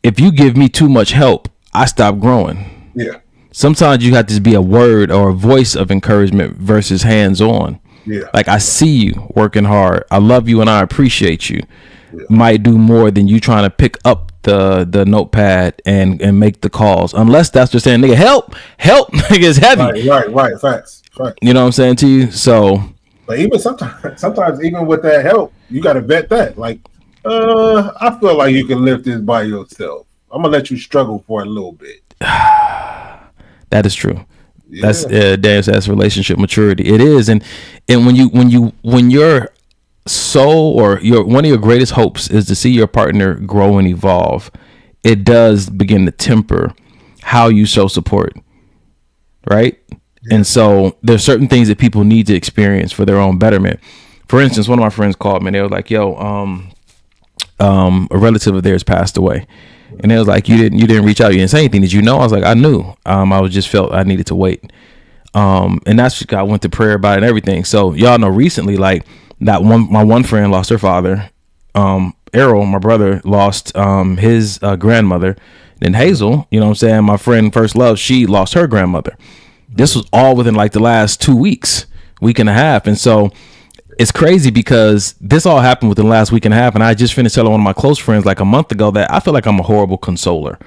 if you give me too much help, I stop growing. Yeah. Sometimes you have to be a word or a voice of encouragement versus hands-on. Yeah. Like, I see you working hard. I love you and I appreciate you. Yeah. Might do more than you trying to pick up the notepad and make the calls. Unless that's just saying, nigga, help, nigga, it's heavy. Right. Facts. You know what I'm saying to you? So. But even sometimes even with that help, you got to vet that. Like, I feel like you can lift this by yourself. I'm gonna let you struggle for a little bit. That is true. Yeah. That's relationship maturity. It is, and when you're one of your greatest hopes is to see your partner grow and evolve, it does begin to temper how you show support, right? Yeah. And so there's certain things that people need to experience for their own betterment. For instance, one of my friends called me and they were like, yo, a relative of theirs passed away. And they was like, you didn't reach out, you didn't say anything. Did you know? I was like, I knew. I was just felt I needed to wait. And that's I went to prayer about it and everything. So y'all know recently, like my one friend lost her father. Errol, my brother, lost his grandmother. Then Hazel, you know what I'm saying, my friend First Love, she lost her grandmother. This was all within like the last 2 weeks, week and a half. And so it's crazy because this all happened within the last week and a half. And I just finished telling one of my close friends like a month ago that I feel like I'm a horrible consoler.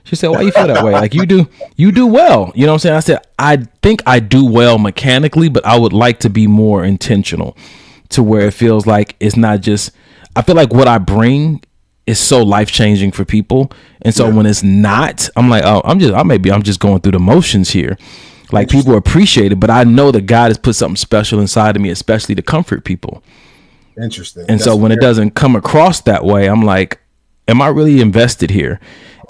She said, why you feel that way? Like you do well. You know what I'm saying? I said, I think I do well mechanically, but I would like to be more intentional to where it feels like it's not just, I feel like what I bring is so life-changing for people. And so when it's not, I'm like, oh, I'm just going through the motions here. Like people appreciate it, but I know that God has put something special inside of me, especially to comfort people. Interesting. And so when it doesn't come across that way, I'm like, am I really invested here?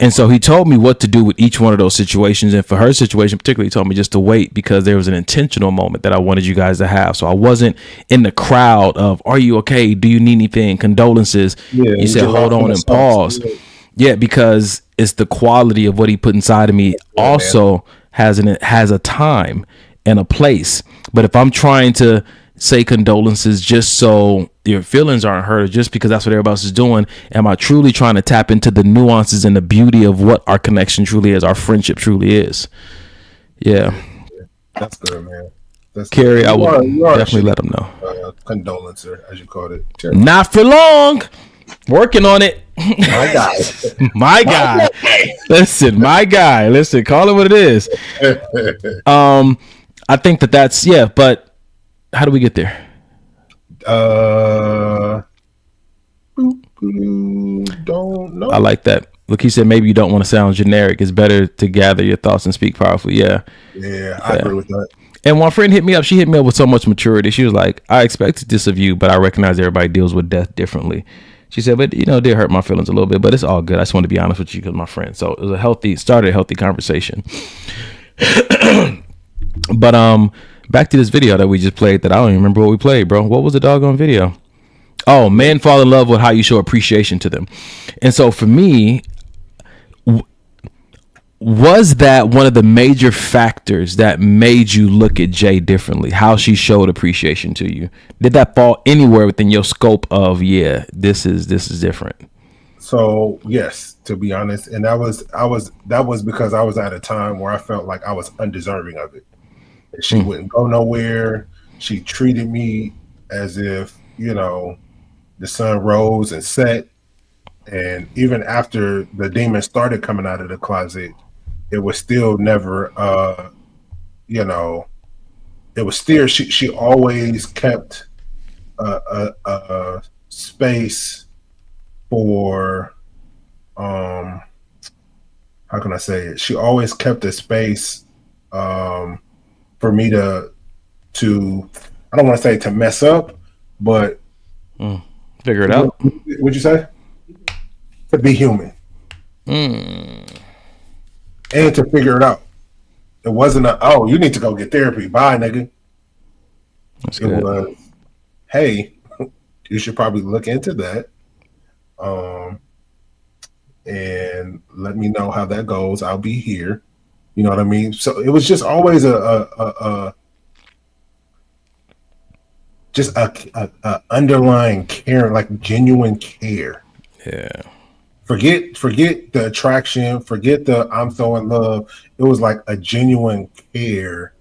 And so he told me what to do with each one of those situations. And for her situation particularly, he told me just to wait because there was an intentional moment that I wanted you guys to have. So I wasn't in the crowd of, are you okay? Do you need anything? Condolences. Yeah, he said, hold on and pause. Yeah, because it's the quality of what he put inside of me also has a time and a place. But if I'm trying to say condolences just so your feelings aren't hurt, just because that's what everybody else is doing, am I truly trying to tap into the nuances and the beauty of what our connection truly is, our friendship truly is? Yeah. That's good, man. That's Carrie, I will definitely let them know. Condolencer, as you called it. Not for long. Working on it. My guy. My guy. Listen, my guy. Listen, call it what it is. I think that's but how do we get there? Don't know. I like that. Look, he said maybe you don't want to sound generic. It's better to gather your thoughts and speak powerfully. Yeah, I agree with that. And one friend hit me up. She hit me up with so much maturity. She was like, I expected this of you, but I recognize everybody deals with death differently. She said, but it did hurt my feelings a little bit, but it's all good. I just want to be honest with you because my friend. So it was started a healthy conversation. But back to this video that we just played that I don't even remember what we played, bro. What was the doggone video? Oh, men fall in love with how you show appreciation to them. And so for me, was that one of the major factors that made you look at Jay differently? How she showed appreciation to you? Did that fall anywhere within your scope of this is different? So yes, to be honest, and that was because I was at a time where I felt like I was undeserving of it. She wouldn't go nowhere. She treated me as if the sun rose and set, and even after the demon started coming out of the closet, it was still never, it was still, she always kept a space for, how can I say it? She always kept a space for me to I don't want to say to mess up, but figure it out. What'd you say? To be human. And to figure it out. It wasn't you need to go get therapy. Bye, nigga. That's good. Was, hey, you should probably look into that. And let me know how that goes. I'll be here. You know what I mean? So it was just always a underlying care, like genuine care. Yeah. Forget the attraction. Forget the I'm so in love. It was like a genuine care.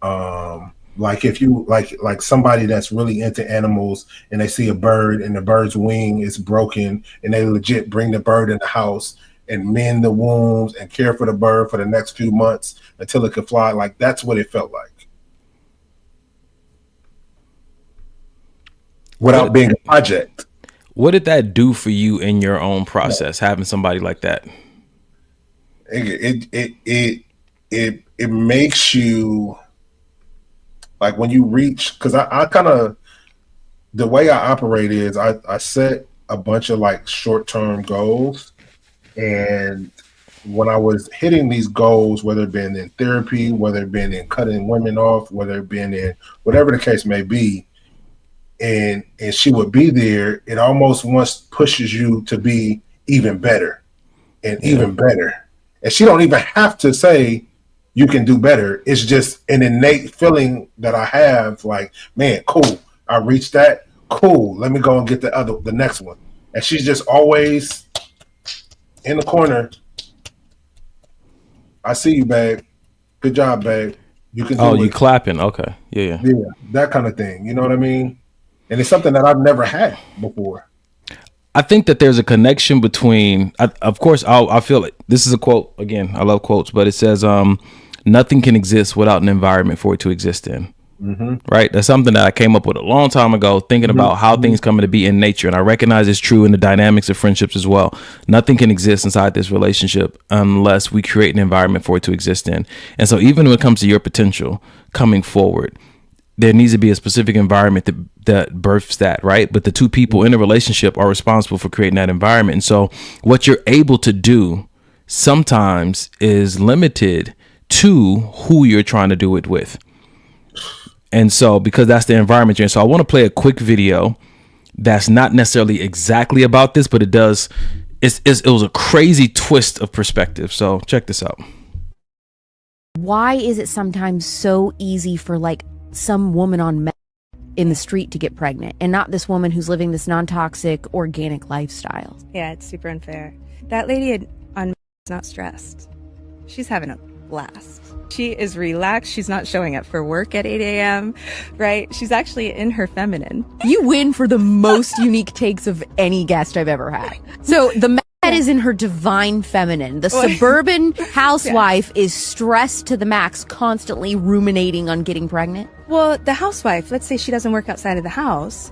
Like if you like somebody that's really into animals and they see a bird and the bird's wing is broken and they legit bring the bird in the house and mend the wounds and care for the bird for the next few months until it could fly. Like that's what it felt like. Without being a project. What did that do for you in your own process, having somebody like that? It makes you like when you reach, because I kind of, the way I operate is I set a bunch of like short-term goals, and when I was hitting these goals, whether it been in therapy, whether it been in cutting women off, whether it been in whatever the case may be, and she would be there, it almost once pushes you to be even better and even better. And she don't even have to say you can do better. It's just an innate feeling that I have like, man, cool. I reached that. Cool. Let me go and get the next one. And she's just always in the corner. I see you, babe. Good job, babe. You can do it. You clapping. Okay. Yeah. Yeah. That kind of thing. You know what I mean? And it's something that I've never had before. I think that there's a connection between, of course, I feel it. This is a quote. Again, I love quotes, but it says, nothing can exist without an environment for it to exist in. Mm-hmm. Right? That's something that I came up with a long time ago, thinking about how things come to be in nature. And I recognize it's true in the dynamics of friendships as well. Nothing can exist inside this relationship unless we create an environment for it to exist in. And so even when it comes to your potential coming forward, there needs to be a specific environment that births that, right? But the two people in a relationship are responsible for creating that environment. And so what you're able to do sometimes is limited to who you're trying to do it with. And so because that's the environment you're in. So I want to play a quick video that's not necessarily exactly about this, but it was a crazy twist of perspective. So check this out. Why is it sometimes so easy for like some woman on meth in the street to get pregnant and not this woman who's living this non-toxic organic lifestyle? Yeah, it's super unfair. That lady on meth is not stressed. She's having a blast. She is relaxed. She's not showing up for work at 8 a.m., right? She's actually in her feminine. You win for the most unique takes of any guest I've ever had. So the meth is in her divine feminine. The suburban housewife is stressed to the max, constantly ruminating on getting pregnant. Well, the housewife, let's say she doesn't work outside of the house.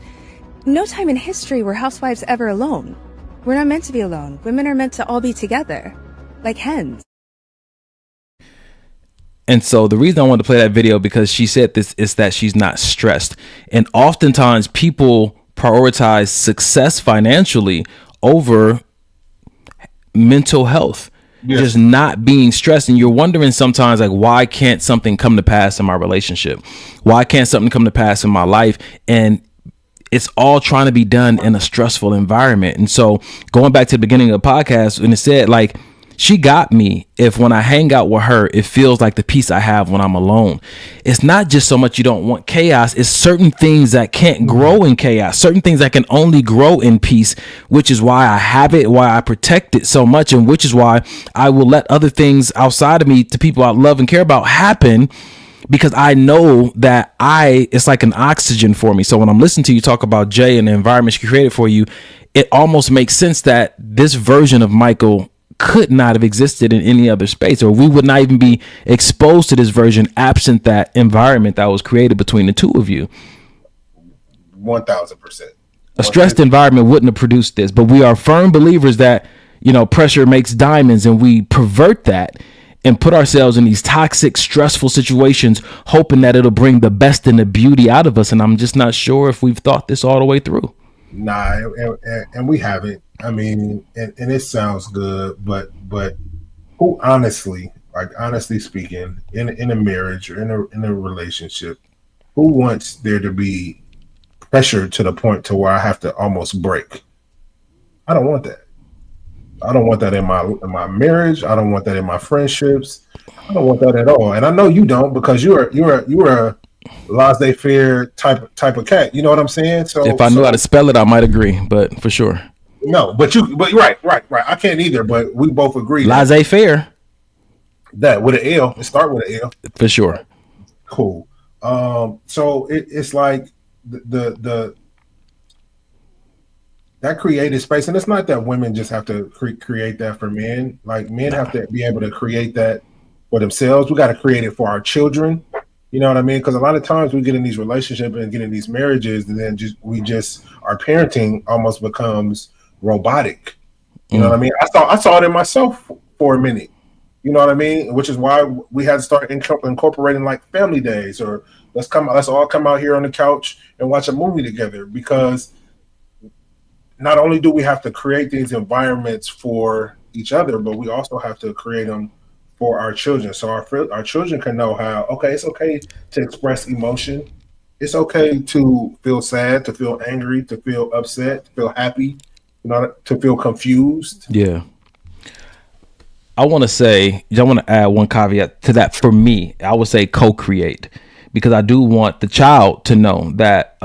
No time in history were housewives ever alone. We're not meant to be alone. Women are meant to all be together, like hens. And so the reason I wanted to play that video, because she said this, is that she's not stressed. And oftentimes people prioritize success financially over mental health. Yes. Just not being stressed. And you're wondering sometimes, like, why can't something come to pass in my relationship? Why can't something come to pass in my life? And it's all trying to be done in a stressful environment. And so going back to the beginning of the podcast, when it said, like, she got me if when I hang out with her, it feels like the peace I have when I'm alone. It's not just so much you don't want chaos. It's certain things that can't grow in chaos, certain things that can only grow in peace, which is why I have it, why I protect it so much, and which is why I will let other things outside of me, to people I love and care about, happen, because I know that it's like an oxygen for me. So when I'm listening to you talk about Jay and the environment she created for you, it almost makes sense that this version of Michael could not have existed in any other space, or we would not even be exposed to this version absent that environment that was created between the two of you. 1000%. A stressed environment wouldn't have produced this, but we are firm believers that, pressure makes diamonds, and we pervert that. and put ourselves in these toxic, stressful situations, hoping that it'll bring the best and the beauty out of us. And I'm just not sure if we've thought this all the way through. Nah, and we haven't. I mean, and it sounds good, but who honestly speaking, in a marriage or in a relationship, who wants there to be pressure to the point to where I have to almost break? I don't want that. I don't want that in my marriage. I don't want that in my friendships. I don't want that at all. And I know you don't, because you're a laissez-faire type of cat. You know what I'm saying? So if I knew how to spell it, I might agree, but for sure. No, but right. I can't either, but we both agree. Laissez-faire. That with an L, it start with an L. For sure. Cool. So it's like the that created space, and it's not that women just have to create that for men. Like, men have to be able to create that for themselves. We got to create it for our children. You know what I mean? Because a lot of times we get in these relationships and get in these marriages, and then our parenting almost becomes robotic. You know what I mean? I saw it in myself for a minute. You know what I mean? Which is why we had to start incorporating like family days, or let's all come out here on the couch and watch a movie together, because not only do we have to create these environments for each other, but we also have to create them for our children. So our children can know how, okay, it's okay to express emotion. It's okay to feel sad, to feel angry, to feel upset, to feel happy, to feel confused. Yeah. I want to add one caveat to that. For me, I would say co-create, because I do want the child to know that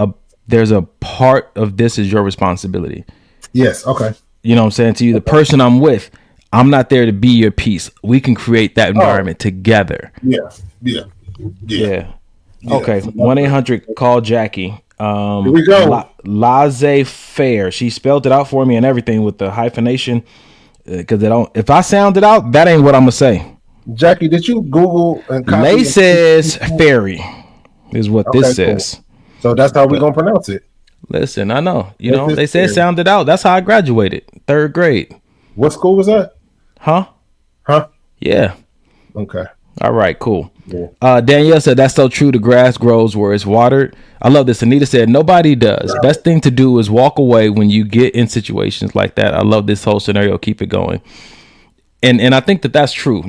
there's a part of this is your responsibility. Yes. Okay. You know what I'm saying to you? The person I'm with, I'm not there to be your piece. We can create that environment together. Yeah. Okay. 1-800-CALL Jackie. Here we go. Laissez-faire. She spelled it out for me and everything with the hyphenation. Because if I sound it out, that ain't what I'm gonna say. Jackie, did you Google and laissez-faire is what this says. Cool. So that's how we're gonna pronounce it. Listen, I know. They said sound it out. That's how I graduated. 3rd grade. What school was that? Huh? Yeah. Okay. All right, cool. Yeah. Danielle said, that's so true. The grass grows where it's watered. I love this. Anita said, nobody does. Best thing to do is walk away when you get in situations like that. I love this whole scenario. Keep it going. And I think that's true.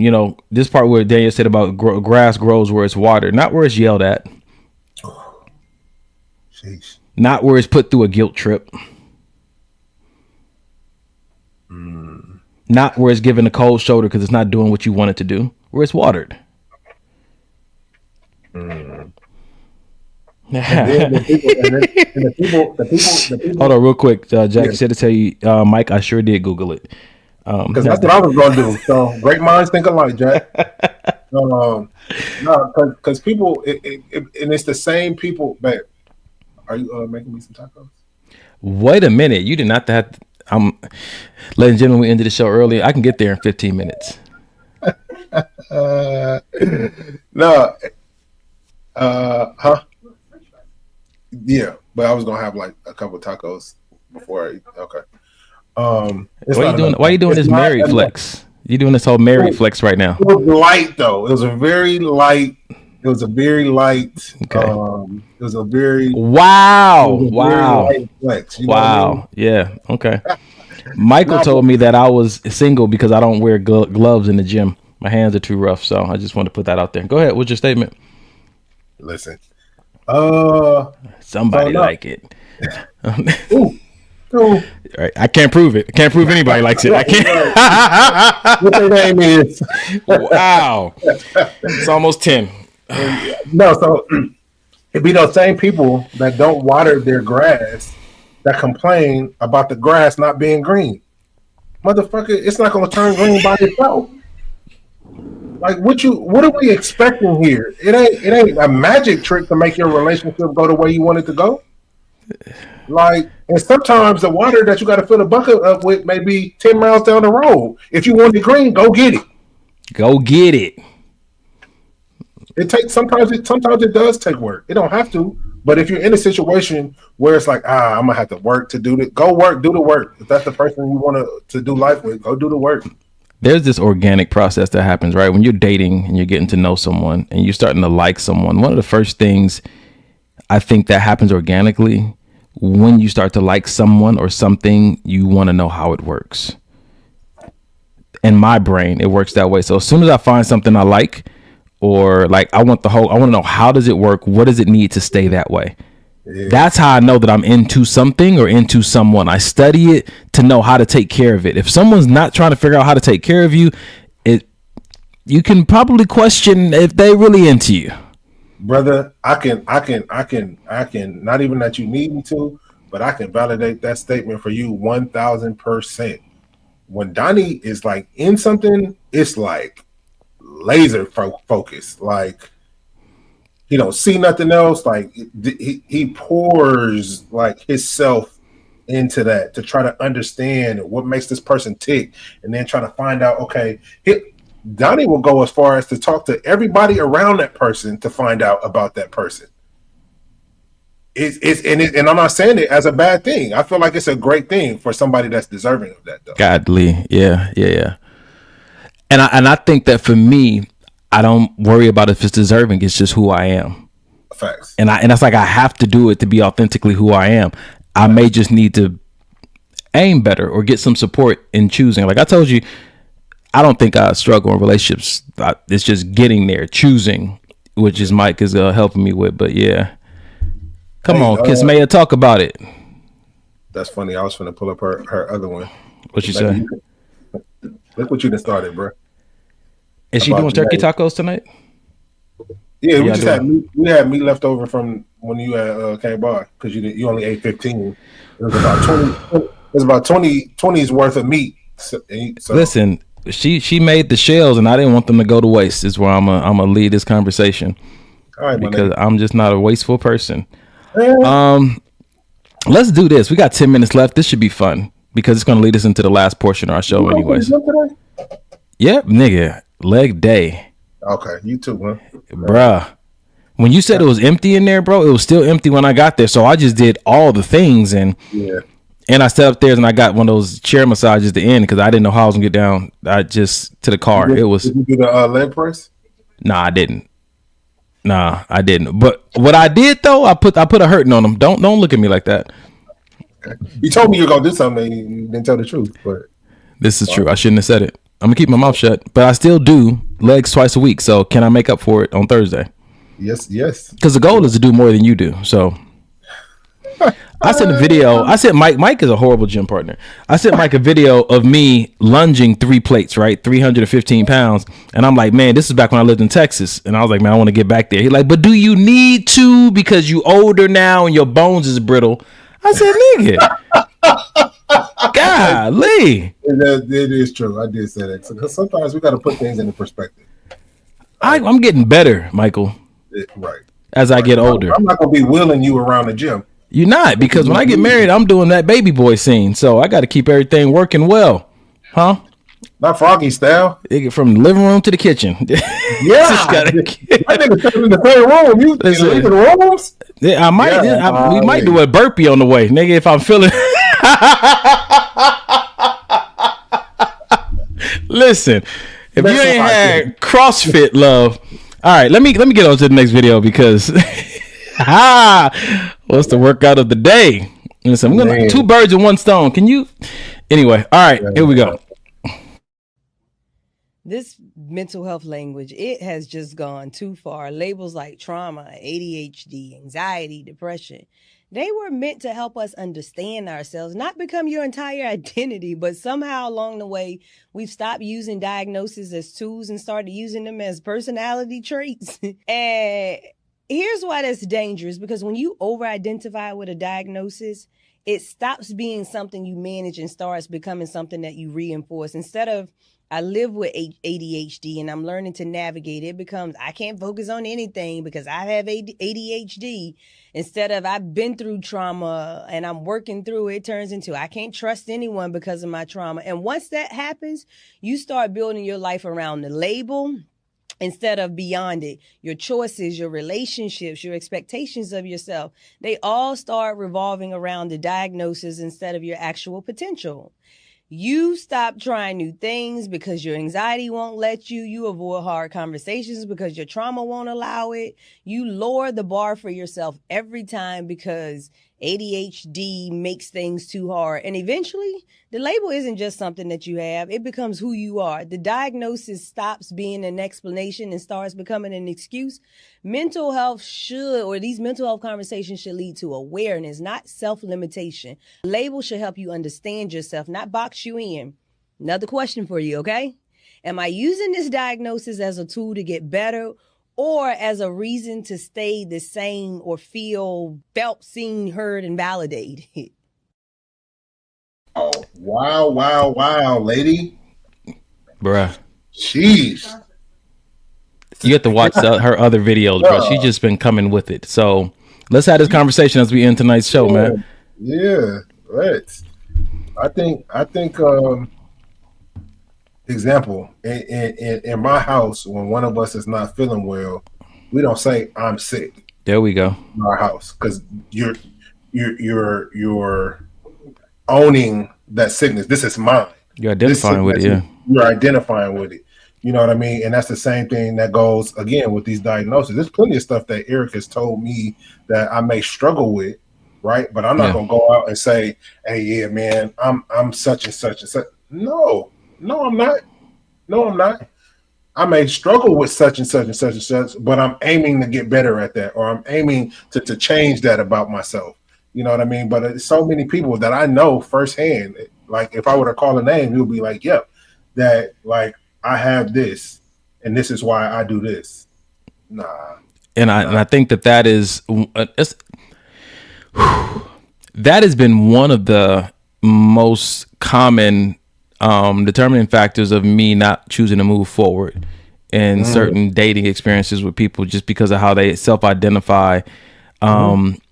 This part where Danielle said about grass grows where it's watered, not where it's yelled at. Jeez. Not where it's put through a guilt trip. Not where it's given a cold shoulder because it's not doing what you want it to do. Where it's watered. The people. Hold on real quick. Jackie said to tell you, Mike, I sure did Google it. Because that's what I was going to do. So great minds think alike, Jack. No, because people, and it's the same people. Babe, are you making me some tacos? Wait a minute. You did not have to. Ladies and gentlemen, we ended the show early. I can get there in 15 minutes. No. Yeah, but I was gonna have like a couple tacos before I eat. Okay. Why are you doing this Mary flex? You doing this whole Mary flex right now? It was light though. It was a very light. Okay. It was a very light flex. You know what I mean? Yeah. Okay. Michael told me that I was single because I don't wear gloves in the gym. My hands are too rough, so I just want to put that out there. Go ahead. What's your statement? Listen. Somebody like it. Ooh. Right. I can't prove it. I can't prove anybody likes it. I can't. What their name is? Wow. It's almost 10. No, so it'd be those same people that don't water their grass that complain about the grass not being green. Motherfucker, it's not gonna turn green by itself. Like what are we expecting here? It ain't a magic trick to make your relationship go the way you want it to go. Like, and sometimes the water that you got to fill the bucket up with may be 10 miles down the road. If you want it green, go get it. Go get it. Sometimes it does take work. It don't have to, but if you're in a situation where it's like, I'm gonna have to work to do it, go work, do the work. If that's the person you want to do life with, go do the work. there's this organic process that happens, right? When you're dating and you're getting to know someone and you're starting to like someone, one of the first things I think that happens organically when you start to like someone or something, you want to know how it works. In my brain, it works that way. So as soon as I find something I like, or like I want to know, how does it work? What does it need to stay that way? Yeah. That's how I know that I'm into something or into someone. I study it to know how to take care of it. If someone's not trying to figure out how to take care of you, you can probably question if they really into you. Brother, I can not even that you need me to, but I can validate that statement for you 1000%. When Donnie is like in something, it's like laser focus. Like he don't see nothing else. Like he pours like himself into that to try to understand what makes this person tick, and then try to find out. Okay, Donnie will go as far as to talk to everybody around that person to find out about that person. And I'm not saying it as a bad thing. I feel like it's a great thing for somebody that's deserving of that, though. Godly, yeah. And I think that for me, I don't worry about if it's deserving. It's just who I am. Facts. And that's like I have to do it to be authentically who I am. I may just need to aim better or get some support in choosing. Like I told you, I don't think I struggle in relationships. It's just getting there, choosing, which is Mike is helping me with. But yeah. Come on, Kiss Maya, talk about it. That's funny. I was going to pull up her other one. What you say? Look what you done started, bro. Is she doing turkey tacos tonight? Yeah, we had meat left over from when you came by because you only ate 15. It was about 20. It was about 20's worth of meat. So. Listen, she made the shells, and I didn't want them to go to waste. Is where I'm gonna lead this conversation. All right, because I'm just not a wasteful person. Let's do this. We got 10 minutes left. This should be fun because it's going to lead us into the last portion of our show anyways. Yep, nigga. Leg day. Okay, you too, huh? Bruh. When you said it was empty in there, bro, it was still empty when I got there. So I just did all the things and I sat upstairs and I got one of those chair massages at the end because I didn't know how I was going to get down. I just to the car. Did you do the leg press? Nah, I didn't. But what I did though, I put a hurting on them. Don't look at me like that. Okay. You told me you were gonna do something. You didn't tell the truth, but this is true. I shouldn't have said it. I'm gonna keep my mouth shut. But I still do legs twice a week. So can I make up for it on Thursday? Yes. Because the goal is to do more than you do. So I sent a video. I sent Mike is a horrible gym partner. I sent Mike a video of me lunging 3 plates, right? 315 pounds. And I'm like, man, this is back when I lived in Texas. And I was like, man, I want to get back there. He's like, but do you need to because you older now and your bones is brittle? I said, nigga. Golly. It is true. I did say that. Because sometimes we got to put things into perspective. I'm getting better, Michael. Right. As I get older. I'm not going to be wheeling you around the gym. You're not, because when I get married, I'm doing that baby boy scene. So I got to keep everything working well. Huh? Not Froggy style. From the living room to the kitchen. Yeah. I nigga in the third room. You in the rooms? Yeah, I might. We might do a burpee on the way, nigga, if I'm feeling. Listen, if you ain't had CrossFit love. All right, let me get on to the next video because what's the workout of the day? Listen, I'm gonna 2 birds with 1 stone. Can you? Anyway, all right, here we go. This mental health language, it has just gone too far. Labels like trauma, ADHD, anxiety, depression, they were meant to help us understand ourselves, not become your entire identity, but somehow along the way, we've stopped using diagnoses as tools and started using them as personality traits. And here's why that's dangerous, because when you over-identify with a diagnosis, it stops being something you manage and starts becoming something that you reinforce. Instead of, I live with ADHD and I'm learning to navigate, it becomes, I can't focus on anything because I have ADHD. Instead of, I've been through trauma and I'm working through it, turns into, I can't trust anyone because of my trauma. And once that happens, you start building your life around the label instead of beyond it. Your choices, your relationships, your expectations of yourself, they all start revolving around the diagnosis instead of your actual potential. You stop trying new things because your anxiety won't let you. You avoid hard conversations because your trauma won't allow it. You lower the bar for yourself every time because ADHD makes things too hard. And eventually, the label isn't just something that you have. It becomes who you are. The diagnosis stops being an explanation and starts becoming an excuse. Mental health these mental health conversations should lead to awareness, not self-limitation. Label should help you understand yourself, not box you in. Another question for you, okay? Am I using this diagnosis as a tool to get better or as a reason to stay the same or feel felt, seen, heard, and validated? Oh, wow, lady. Bruh. Jeez. You have to watch her other videos, bro. She's just been coming with it. So let's have this conversation as we end tonight's show, man. Yeah, let's. I think example, in my house, when one of us is not feeling well, we don't say I'm sick. There we go. In our house, because you're owning that sickness. This is mine. You're identifying with it, yeah. You're identifying with it. You know what I mean? And that's the same thing that goes again with these diagnoses. There's plenty of stuff that Eric has told me that I may struggle with, right? But I'm not gonna go out and say, "Hey, yeah, man, I'm such and such and such." No, I'm not. No, I'm not. I may struggle with such and such and such and such, but I'm aiming to get better at that, or I'm aiming to change that about myself. You know what I mean? But it's so many people that I know firsthand. Like if I were to call a name, you'll be like, "Yep, that like I have this, and this is why I do this." Nah. And I think that is that has been one of the most common determining factors of me not choosing to move forward in certain dating experiences with people, just because of how they self-identify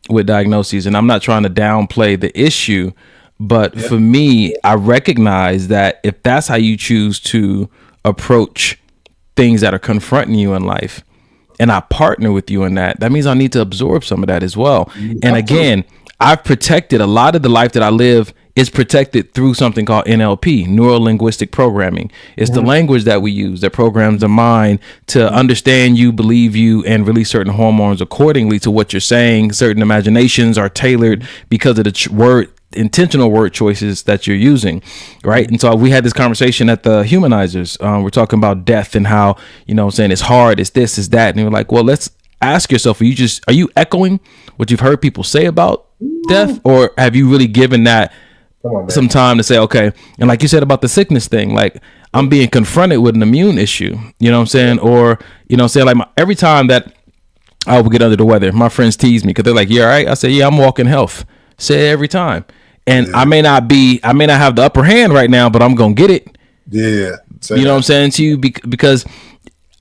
with diagnoses. And I'm not trying to downplay the issue, but for me, I recognize that if that's how you choose to approach things that are confronting you in life, and I partner with you in that, that means I need to absorb some of that as well. And again, I've protected a lot of the life that I live is protected through something called NLP, neuro-linguistic programming. It's the language that we use that programs the mind to understand you, believe you, and release certain hormones accordingly to what you're saying. Certain imaginations are tailored because of the intentional word choices that you're using, right? And so we had this conversation at the Humanizers. We're talking about death and how, saying it's hard, it's this, it's that. And we're like, well, let's ask yourself, are you echoing what you've heard people say about death, or have you really given that some time to say, okay? And like you said about the sickness thing, like I'm being confronted with an immune issue, you know what I'm saying? Or, saying like every time that I will get under the weather, my friends tease me because they're like, "You all right?" I say, "Yeah, I'm walking health." Say it every time. And I may not have the upper hand right now, but I'm going to get it. Yeah. You know what I'm saying to you? Because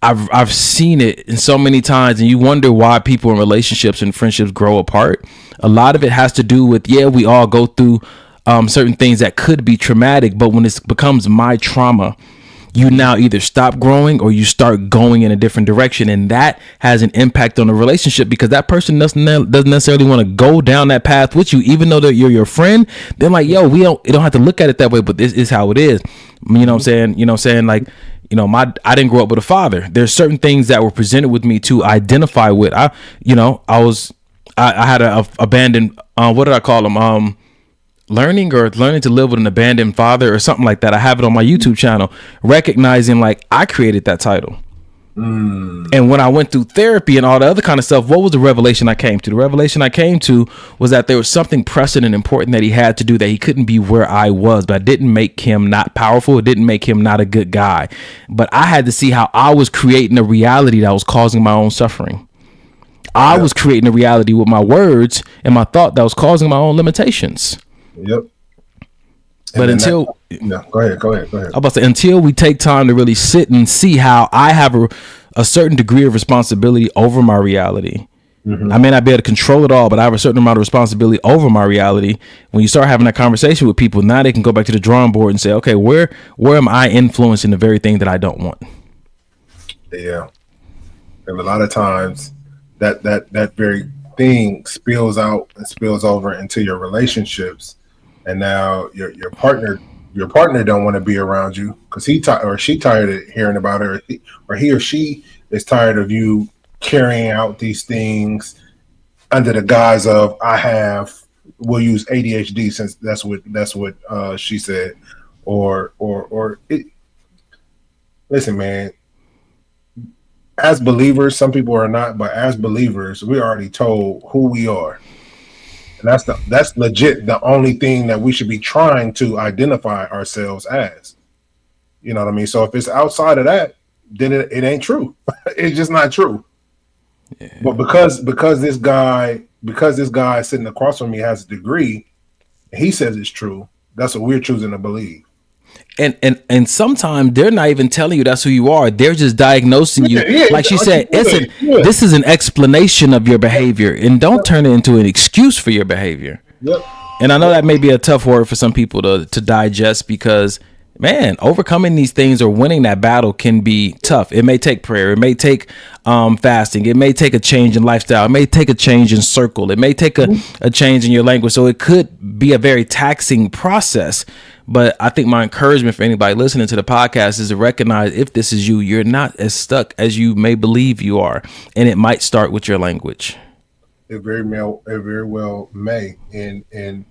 I've seen it in so many times, and you wonder why people in relationships and friendships grow apart. A lot of it has to do with, we all go through certain things that could be traumatic, but when it becomes my trauma, you now either stop growing or you start going in a different direction, and that has an impact on the relationship because that person doesn't necessarily want to go down that path with you, even though you're your friend. They're like, "Yo, you don't have to look at it that way, but this is how it is." You know what I'm saying? Like, I didn't grow up with a father. There's certain things that were presented with me to identify with. I had a abandoned, what did I call them? Learning to live with an abandoned father or something like that. I have it on my YouTube channel, recognizing like I created that title. And when I went through therapy and all the other kind of stuff, what was the revelation I came to? The revelation I came to was that there was something pressing and important that he had to do, that he couldn't be where I was, but it didn't make him not powerful. It didn't make him not a good guy. But I had to see how I was creating a reality that was causing my own suffering. I was creating a reality with my words and my thought that was causing my own limitations. Yep. But go ahead. I'm about to say, until we take time to really sit and see how I have a certain degree of responsibility over my reality. I may not be able to control it all, but I have a certain amount of responsibility over my reality. When you start having that conversation with people, now they can go back to the drawing board and say, okay, where am I influencing the very thing that I don't want? Yeah. And a lot of times that very thing spills out and spills over into your relationships. And now your partner your partner don't want to be around you because she tired of hearing about her, or he or she is tired of you carrying out these things under the guise of we'll use ADHD since that's what she said, or it. Listen, man. As believers, some people are not, but as believers, we're already told who we are, and that's legit the only thing that we should be trying to identify ourselves as. You know what I mean? So if it's outside of that, then it ain't true. It's just not true. Yeah. But because this guy sitting across from me has a degree, he says it's true. That's what we're choosing to believe. And sometimes they're not even telling you that's who you are. They're just diagnosing you. Like she said, this is an explanation of your behavior, and don't turn it into an excuse for your behavior. Yep. And I know that may be a tough word for some people to digest because, man, overcoming these things or winning that battle can be tough. It may take prayer. It may take fasting. It may take a change in lifestyle. It may take a change in circle. It may take a change in your language. So it could be a very taxing process. But I think my encouragement for anybody listening to the podcast is to recognize if this is you, you're not as stuck as you may believe you are. And it might start with your language. It very well may. And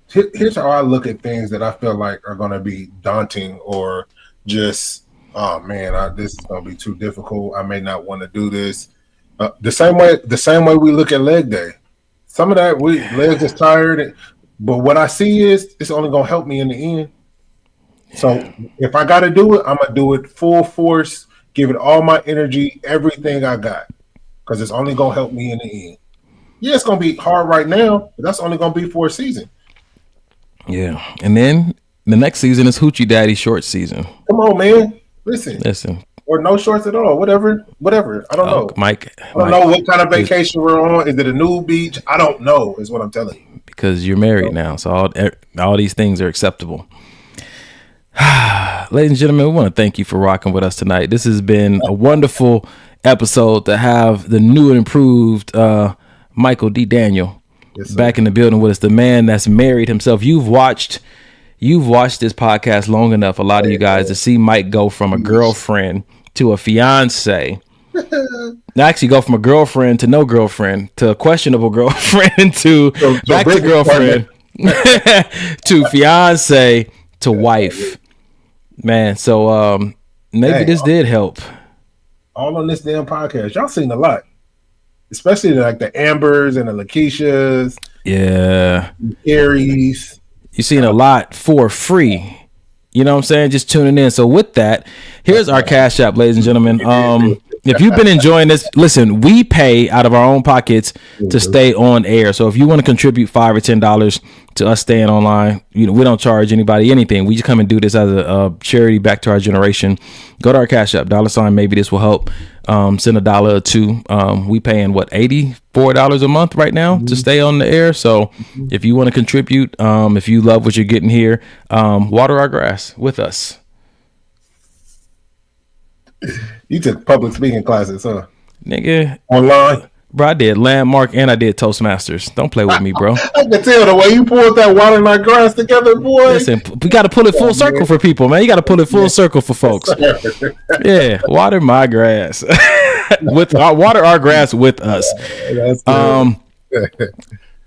here's how I look at things that I feel like are going to be daunting or just, oh man, this is going to be too difficult. I may not want to do this. The same way we look at leg day. Some of that legs is tired. But what I see is it's only going to help me in the end. So if I got to do it, I'm going to do it full force, give it all my energy, everything I got, because it's only going to help me in the end. Yeah, it's going to be hard right now, but that's only going to be for a season. Yeah. And then the next season is Hoochie Daddy short season. Come on, man. Listen. Or no shorts at all. Whatever. I don't know. Mike. I don't know what kind of vacation we're on. Is it a new beach? I don't know is what I'm telling you. Because you're married now, so all these things are acceptable. Ladies and gentlemen, we want to thank you for rocking with us tonight. This has been a wonderful episode to have the new and improved Michael D. Daniel back in the building with us, the man that's married himself. You've watched this podcast long enough, a lot of you guys, to see Mike go from a girlfriend to a fiance. Actually go from a girlfriend to no girlfriend to a questionable girlfriend to back to girlfriend to fiance to wife, man. So maybe this did help. All on this damn podcast, y'all seen a lot, especially like the Ambers and the Lakeishas. Yeah, Aries. You seen a lot for free. You know what I'm saying? Just tuning in. So with that, here's our Cash App, ladies and gentlemen. If you've been enjoying this, listen, we pay out of our own pockets to stay on air. So if you want to contribute $5 or $10 to us staying online, we don't charge anybody anything. We just come and do this as a charity back to our generation. Go to our Cash App, $ maybe this will help. Send $1 or $2. We paying $84 a month right now to stay on the air. So if you want to contribute, if you love what you're getting here, water our grass with us. You took public speaking classes, huh? Nigga. Online? Bro, I did Landmark and I did Toastmasters. Don't play with me, bro. I can tell the way you pulled that water and that grass together, boy. Listen, we got to pull it full circle for people, man. You got to pull it full circle for folks. Yeah, water my grass. Water our grass with us.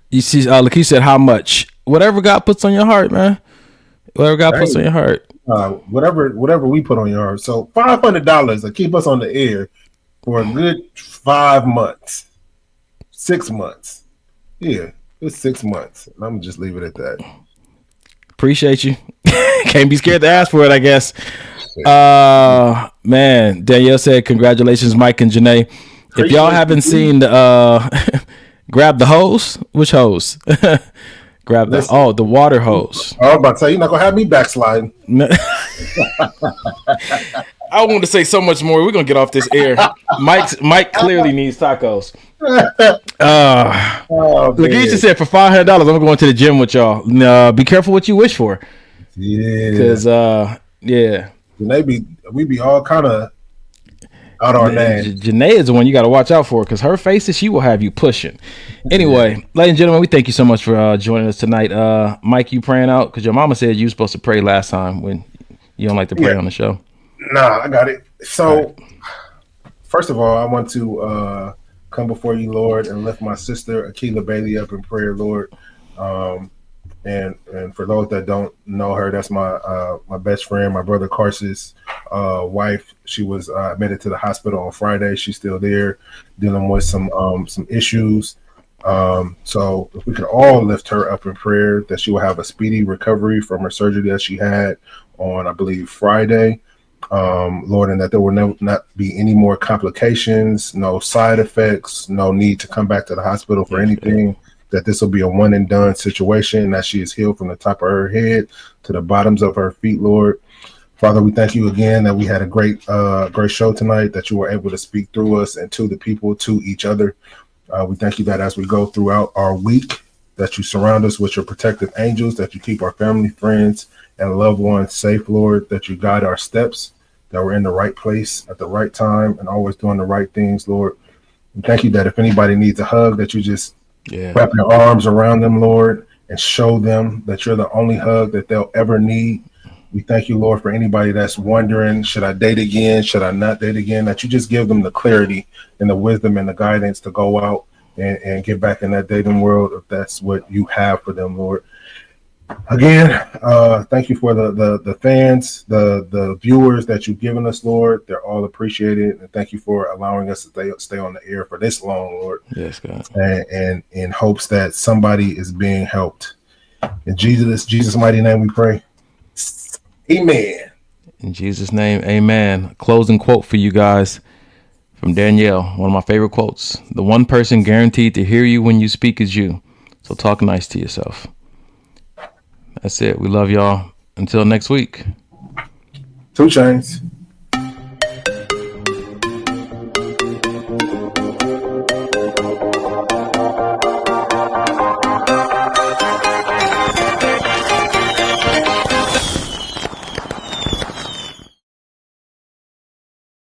You see, Lakeisha said, how much? Whatever God puts on your heart, man. Whatever God puts on your heart. Whatever we put on your heart. So $500 to keep us on the air for a good 5 months, 6 months. Yeah, it's 6 months. And I'm gonna just leave it at that. Appreciate you. Can't be scared to ask for it, I guess. Man, Danielle said, congratulations, Mike and Janae. If y'all haven't seen the grab the hose, which hose? Grab the water hose. I was about to say, you're not gonna have me backsliding. I want to say so much more. We're gonna get off this air. Mike clearly needs tacos. Lakeisha said for $500, I'm going to the gym with y'all. Be careful what you wish for. Yeah, because yeah, we be all kind of. out our name. Janae is the one you got to watch out for because her faces, she will have you pushing. Anyway, ladies and gentlemen, we thank you so much for joining us tonight. Mike, you praying out because your mama said you were supposed to pray last time when you don't like to pray on the show. Nah, I got it. So, first of all, I want to come before you, Lord, and lift my sister Akila Bailey up in prayer, Lord. And for those that don't know her, that's my best friend, my brother Carson's wife. She was admitted to the hospital on Friday. She's still there, dealing with some issues. So if we could all lift her up in prayer, that she will have a speedy recovery from her surgery that she had on, I believe, Friday. Lord, and that there will not be any more complications, no side effects, no need to come back to the hospital for anything. That this will be a one and done situation, that she is healed from the top of her head to the bottoms of her feet, Lord. Father, we thank you again that we had a great show tonight, that you were able to speak through us and to the people, to each other. We thank you that as we go throughout our week, that you surround us with your protective angels, that you keep our family, friends, and loved ones safe, Lord, that you guide our steps, that we're in the right place at the right time and always doing the right things, Lord. We thank you that if anybody needs a hug, that you just wrap your arms around them, Lord, and show them that you're the only hug that they'll ever need. We thank you, Lord, for anybody that's wondering, should I date again? Should I not date again? That you just give them the clarity and the wisdom and the guidance to go out and get back in that dating world if that's what you have for them, Lord. Again, thank you for the fans, the viewers that you've given us, Lord. They're all appreciated, and thank you for allowing us to stay on the air for this long, Lord. Yes, God. And in hopes that somebody is being helped. In Jesus' mighty name, we pray. Amen. In Jesus' name, amen. Closing quote for you guys from Danielle, one of my favorite quotes. The one person guaranteed to hear you when you speak is you. So talk nice to yourself. That's it. We love y'all. Until next week. 2 Chainz.